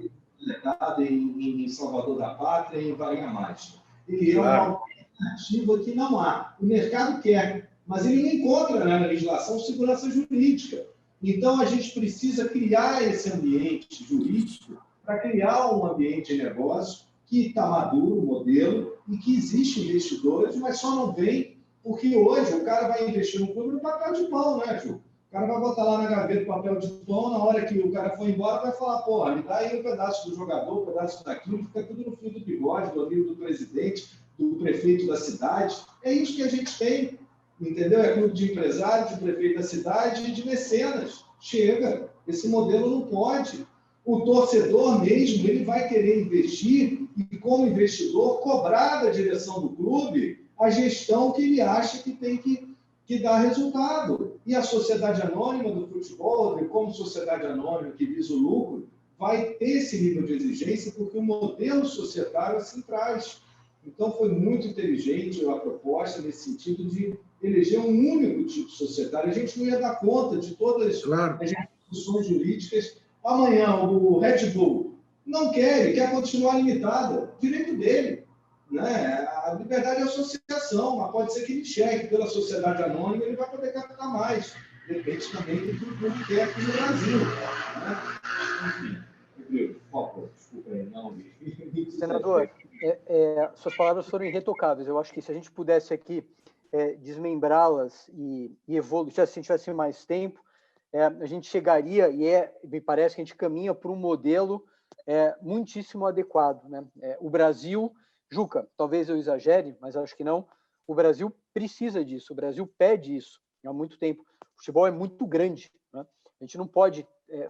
Em Salvador da Pátria, em varinha mágica. Ele é uma alternativa que não há. O mercado quer, mas ele não encontra na legislação segurança jurídica. Então, a gente precisa criar esse ambiente jurídico para criar um ambiente de negócio que está maduro, o modelo, e que existem investidores, mas só não vem Porque hoje o cara vai investir no clube no papel de pão, né, Ju? O cara vai botar lá na gaveta o papel de pão, na hora que o cara for embora, vai falar, porra, me dá aí um pedaço do jogador, um pedaço daquilo, fica tudo no fio do bigode, do amigo do presidente, do prefeito da cidade. É isso que a gente tem, entendeu? É clube de empresários, de prefeito da cidade e de mecenas. Chega, esse modelo não pode. O torcedor mesmo, ele vai querer investir e, como investidor, cobrar da direção do clube a gestão que ele acha que tem que dar resultado. E a sociedade anônima do futebol, como sociedade anônima que visa o lucro, vai ter esse nível de exigência porque o modelo societário assim traz. Então, foi muito inteligente a proposta nesse sentido de eleger um único tipo societário. A gente não ia dar conta de todas as instituições jurídicas. Amanhã, o Red Bull não quer continuar limitada. Direito dele. Né? A liberdade é associação, mas pode ser que ele chegue pela sociedade anônima, ele vai poder captar mais. Depende também do que o público quer aqui no Brasil. Né? Enfim, desculpa aí, não. Senador, suas palavras foram irretocáveis. Eu acho que se a gente pudesse aqui desmembrá-las e evoluir, se a gente tivesse mais tempo, a gente chegaria, me parece que a gente caminha para um modelo muitíssimo adequado. Né? O Brasil, Juca, talvez eu exagere, mas acho que não, o Brasil precisa disso, o Brasil pede isso há muito tempo. O futebol é muito grande. Né? A gente não pode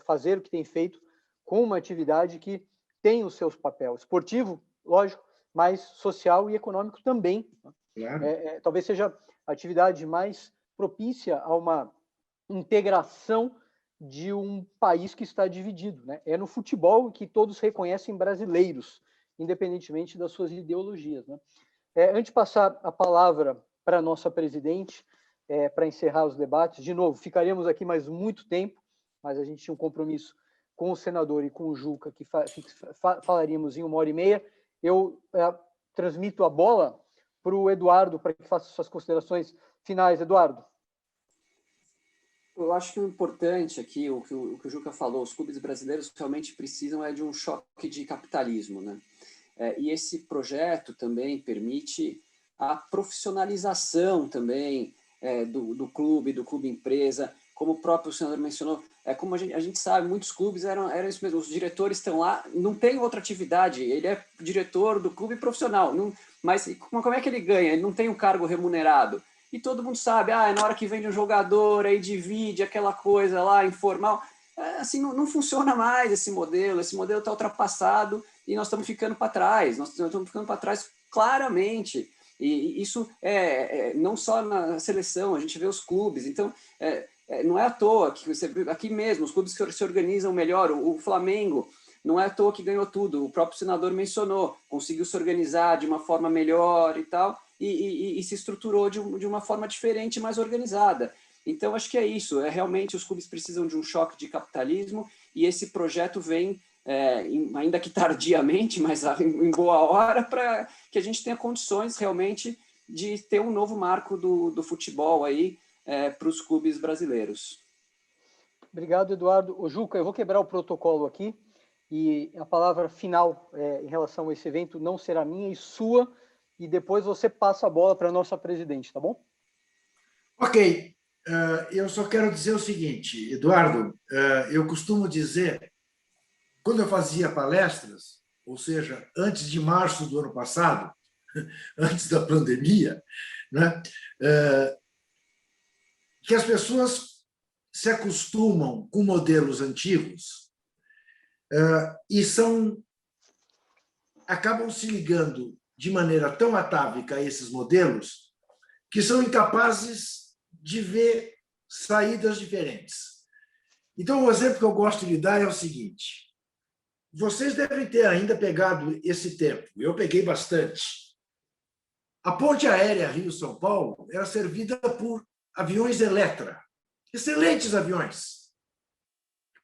fazer o que tem feito com uma atividade que tem os seus papéis. Esportivo, lógico, mas social e econômico também. Claro. Talvez seja a atividade mais propícia a uma integração de um país que está dividido. Né? É no futebol que todos reconhecem brasileiros, independentemente das suas ideologias. Né? Antes de passar a palavra para a nossa presidente, para encerrar os debates, de novo, ficaríamos aqui mais muito tempo, mas a gente tinha um compromisso com o senador e com o Juca, que falaríamos em 1h30. Eu transmito a bola para o Eduardo, para que faça suas considerações finais. Eduardo. Eu acho que o importante aqui, o que o Juca falou, os clubes brasileiros realmente precisam de um choque de capitalismo, né? E esse projeto também permite a profissionalização também do clube empresa, como o próprio senador mencionou, como a gente sabe, muitos clubes eram isso mesmo, os diretores estão lá, não tem outra atividade, ele é diretor do clube profissional, mas como é que ele ganha? Ele não tem um cargo remunerado. E todo mundo sabe, na hora que vende um jogador, aí divide aquela coisa lá, informal. Assim, não funciona mais esse modelo está ultrapassado e nós estamos ficando para trás, claramente. E isso não só na seleção, a gente vê os clubes. Então, não é à toa que aqui mesmo, os clubes que se organizam melhor, o Flamengo, não é à toa que ganhou tudo, o próprio senador mencionou, conseguiu se organizar de uma forma melhor e tal, e se estruturou de uma forma diferente, mais organizada. Então, acho que é isso, realmente os clubes precisam de um choque de capitalismo, e esse projeto vem, ainda que tardiamente, mas em boa hora, para que a gente tenha condições realmente de ter um novo marco do futebol aí para os clubes brasileiros. Obrigado, Eduardo. Ô, Juca, eu vou quebrar o protocolo aqui, e a palavra final em relação a esse evento não será minha e sua, e depois você passa a bola para a nossa presidente, tá bom? Ok. Eu só quero dizer o seguinte, Eduardo, eu costumo dizer, quando eu fazia palestras, ou seja, antes de março do ano passado, antes da pandemia, né, que as pessoas se acostumam com modelos antigos e acabam se ligando de maneira tão atávica a esses modelos que são incapazes de ver saídas diferentes. Então, o exemplo que eu gosto de dar é o seguinte: vocês devem ter ainda pegado esse tempo, eu peguei bastante. A ponte aérea Rio-São Paulo era servida por aviões Eletra, excelentes aviões,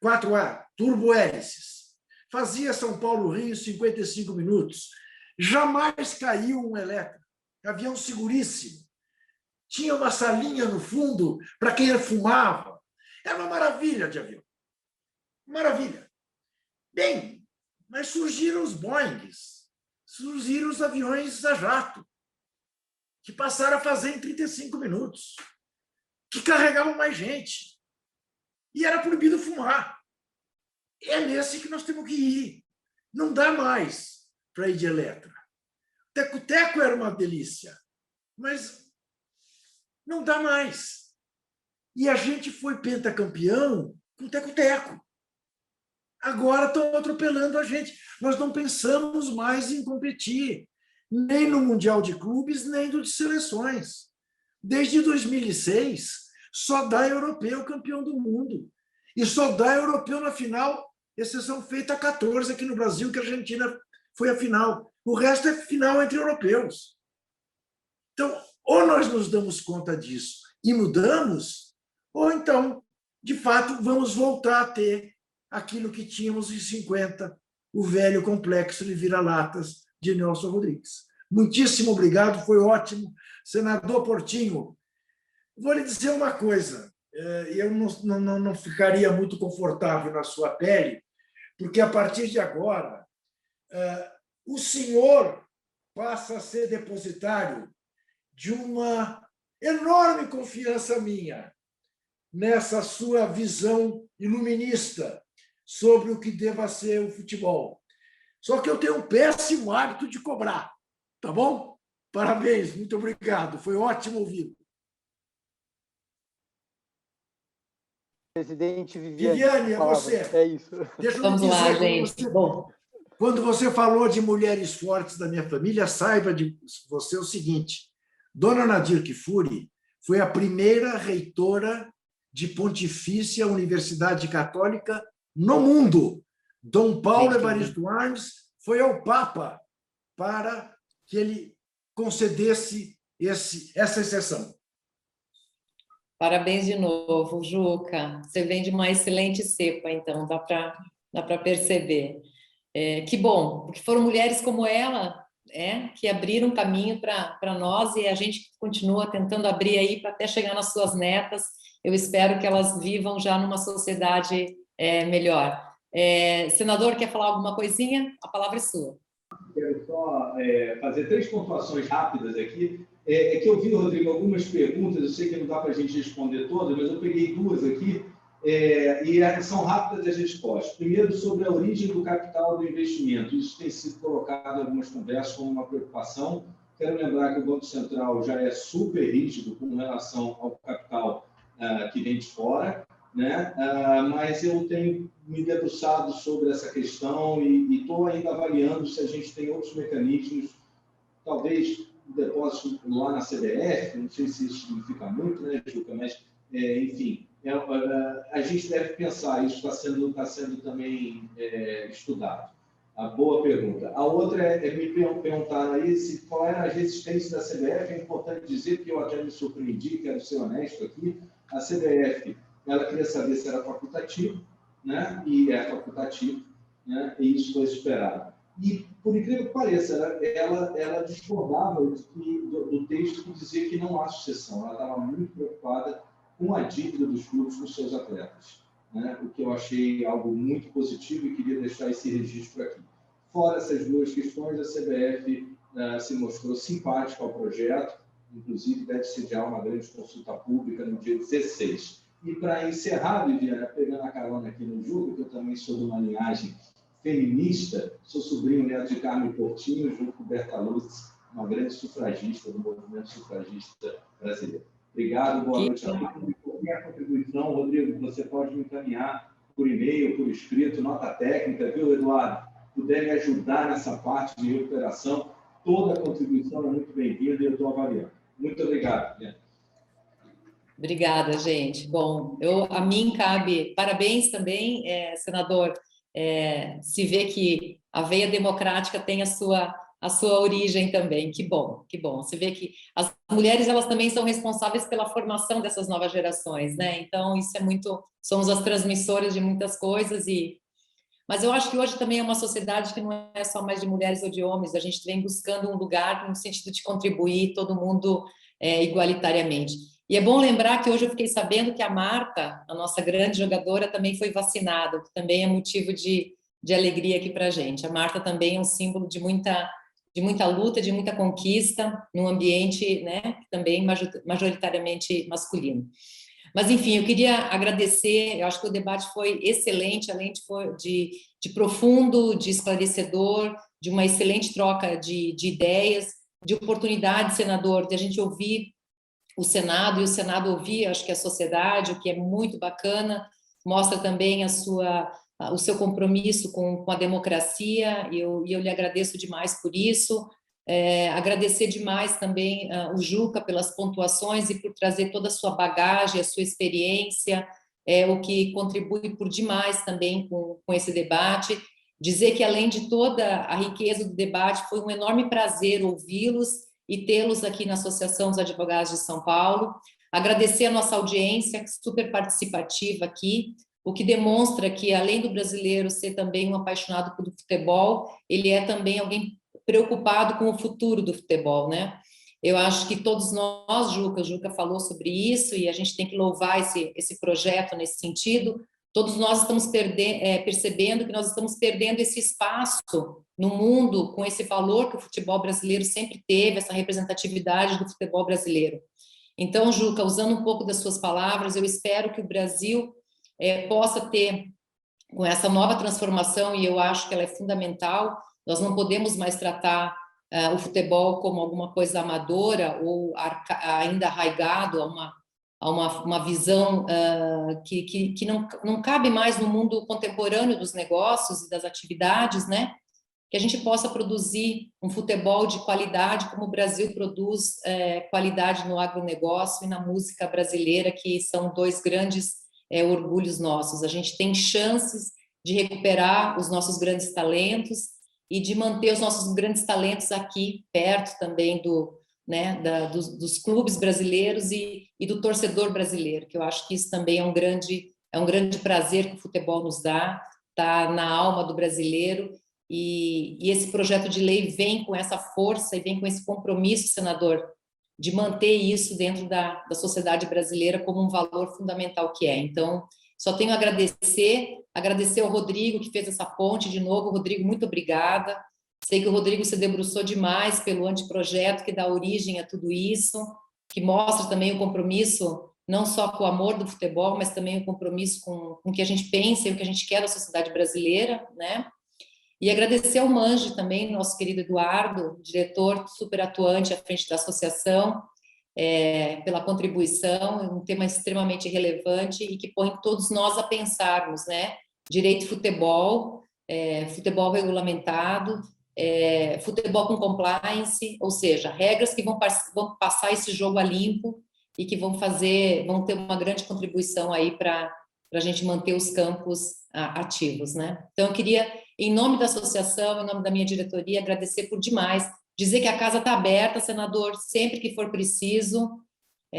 4A, turbohélices. Fazia São Paulo-Rio em 55 minutos. Jamais caiu um Eletra. Avião seguríssimo. Tinha uma salinha no fundo para quem fumava. Era uma maravilha de avião. Maravilha. Bem, mas surgiram os Boeings, surgiram os aviões a jato, que passaram a fazer em 35 minutos, que carregavam mais gente. E era proibido fumar. É nesse que nós temos que ir. Não dá mais para ir de Eletra. Teco-teco era uma delícia, mas não dá mais. E a gente foi pentacampeão com teco-teco. Agora estão atropelando a gente. Nós não pensamos mais em competir, nem no Mundial de Clubes, nem no de seleções. Desde 2006, só dá europeu campeão do mundo. E só dá europeu na final, exceção feita a 14 aqui no Brasil, que a Argentina foi a final. O resto é final entre europeus. Então, ou nós nos damos conta disso e mudamos, ou então, de fato, vamos voltar a ter aquilo que tínhamos em 50, o velho complexo de vira-latas de Nelson Rodrigues. Muitíssimo obrigado, foi ótimo. Senador Portinho, vou lhe dizer uma coisa, eu não ficaria muito confortável na sua pele, porque a partir de agora, o senhor passa a ser depositário de uma enorme confiança minha nessa sua visão iluminista sobre o que deva ser o futebol. Só que eu tenho um péssimo hábito de cobrar, tá bom? Parabéns, muito obrigado, foi ótimo ouvir. Presidente Viviane, é você. É isso. Deixa eu Vamos dizer, lá, gente. Bom. Quando você falou de mulheres fortes da minha família, saiba de você o seguinte: Dona Nadir Kfouri foi a primeira reitora de Pontifícia Universidade Católica no mundo. Dom Paulo Evaristo Arnes foi ao Papa para que ele concedesse essa exceção. Parabéns de novo, Juca. Você vem de uma excelente cepa, então, dá para perceber. Que bom, porque foram mulheres como ela que abriram caminho para nós e a gente continua tentando abrir aí para até chegar nas suas netas. Eu espero que elas vivam já numa sociedade melhor. Senador, quer falar alguma coisinha? A palavra é sua. Quero só fazer 3 pontuações rápidas aqui. É que eu vi, Rodrigo, algumas perguntas, eu sei que não dá para a gente responder todas, mas eu peguei 2 aqui, e são rápidas as respostas. Primeiro, sobre a origem do capital do investimento. Isso tem sido colocado em algumas conversas como uma preocupação. Quero lembrar que o Banco Central já é super rígido com relação ao capital que vem de fora, né? Mas eu tenho me debruçado sobre essa questão e estou ainda avaliando se a gente tem outros mecanismos, talvez o depósito lá na CBF, não sei se isso significa muito, né, Juca? Mas, enfim, a gente deve pensar, isso está sendo também estudado. A boa pergunta. A outra me perguntaram aí qual era a resistência da CBF. É importante dizer que eu até me surpreendi, quero ser honesto aqui, a CBF, ela queria saber se era facultativo, né? E é facultativo, né? E isso foi superado. E, por incrível que pareça, ela discordava do texto que dizia que não há sucessão. Ela estava muito preocupada com a dívida dos clubes com seus atletas, né? O que eu achei algo muito positivo e queria deixar esse registro aqui. Fora essas 2 questões, a CBF se mostrou simpática ao projeto, inclusive deve sediar uma grande consulta pública no dia 16. E, para encerrar, Viviane, pegando a carona aqui no jogo, que eu também sou de uma linhagem feminista, sou sobrinho neto de Carmen Portinho, junto com Berta Lutz, uma grande sufragista do movimento sufragista brasileiro. Obrigado, boa noite a todos. Qualquer contribuição, Rodrigo, você pode me encaminhar por e-mail, por escrito, nota técnica, viu, Eduardo? Puder me ajudar nessa parte de recuperação, toda a contribuição é muito bem-vinda e eu estou avaliando. Muito obrigado, Viviane. Obrigada, gente. Bom, a mim cabe parabéns também, senador. Se vê que a veia democrática tem a sua origem também. Que bom, que bom. Você vê que as mulheres, elas também são responsáveis pela formação dessas novas gerações, né? Então, isso é muito... Somos as transmissoras de muitas coisas mas eu acho que hoje também é uma sociedade que não é só mais de mulheres ou de homens, a gente vem buscando um lugar no sentido de contribuir todo mundo igualitariamente. E é bom lembrar que hoje eu fiquei sabendo que a Marta, a nossa grande jogadora, também foi vacinada, o que também é motivo de alegria aqui para a gente. A Marta também é um símbolo de muita de muita luta, de muita conquista, num ambiente, né, também majoritariamente masculino. Mas, enfim, eu queria agradecer, eu acho que o debate foi excelente, além de profundo, de esclarecedor, de uma excelente troca de ideias, de oportunidade, senador, de a gente ouvir o Senado, e o Senado ouvir, acho que a sociedade, o que é muito bacana, mostra também o seu compromisso com a democracia, e eu lhe agradeço demais por isso. Agradecer demais também o Juca pelas pontuações e por trazer toda a sua bagagem, a sua experiência, o que contribui por demais também com esse debate. Dizer que, além de toda a riqueza do debate, foi um enorme prazer ouvi-los e tê-los aqui na Associação dos Advogados de São Paulo. Agradecer a nossa audiência, super participativa aqui, o que demonstra que, além do brasileiro ser também um apaixonado por futebol, ele é também alguém preocupado com o futuro do futebol, né? Eu acho que todos nós, o Juca falou sobre isso, e a gente tem que louvar esse projeto nesse sentido. Todos nós estamos percebendo que nós estamos perdendo esse espaço no mundo com esse valor que o futebol brasileiro sempre teve, essa representatividade do futebol brasileiro. Então, Juca, usando um pouco das suas palavras, eu espero que o Brasil possa ter, com essa nova transformação, e eu acho que ela é fundamental, nós não podemos mais tratar o futebol como alguma coisa amadora ou ainda arraigado a uma visão que não cabe mais no mundo contemporâneo dos negócios e das atividades, né? Que a gente possa produzir um futebol de qualidade, como o Brasil produz qualidade no agronegócio e na música brasileira, que são dois grandes orgulhos nossos. A gente tem chances de recuperar os nossos grandes talentos e de manter os nossos grandes talentos aqui, perto também dos clubes brasileiros e do torcedor brasileiro, que eu acho que isso também é um grande prazer que o futebol nos dá, está na alma do brasileiro, e esse projeto de lei vem com essa força e vem com esse compromisso, senador, de manter isso dentro da sociedade brasileira como um valor fundamental que é. Então, só tenho a agradecer ao Rodrigo, que fez essa ponte de novo. Rodrigo, muito obrigada. Sei que o Rodrigo se debruçou demais pelo anteprojeto que dá origem a tudo isso, que mostra também o compromisso, não só com o amor do futebol, mas também o compromisso com o que a gente pensa e o que a gente quer da sociedade brasileira, né? E agradecer ao Manji também, nosso querido Eduardo, diretor super atuante à frente da associação, pela contribuição, um tema extremamente relevante e que põe todos nós a pensarmos, né? Direito futebol, futebol regulamentado, futebol com compliance, ou seja, regras que vão passar esse jogo a limpo e que vão ter uma grande contribuição aí para a gente manter os campos ativos, né? Então, eu queria, em nome da associação, em nome da minha diretoria, agradecer por demais, dizer que a casa está aberta, senador, sempre que for preciso,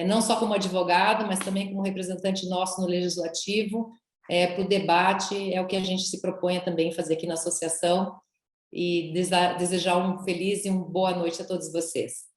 não só como advogado, mas também como representante nosso no Legislativo, para o debate, é o que a gente se propõe a também fazer aqui na associação, e desejar um feliz e uma boa noite a todos vocês.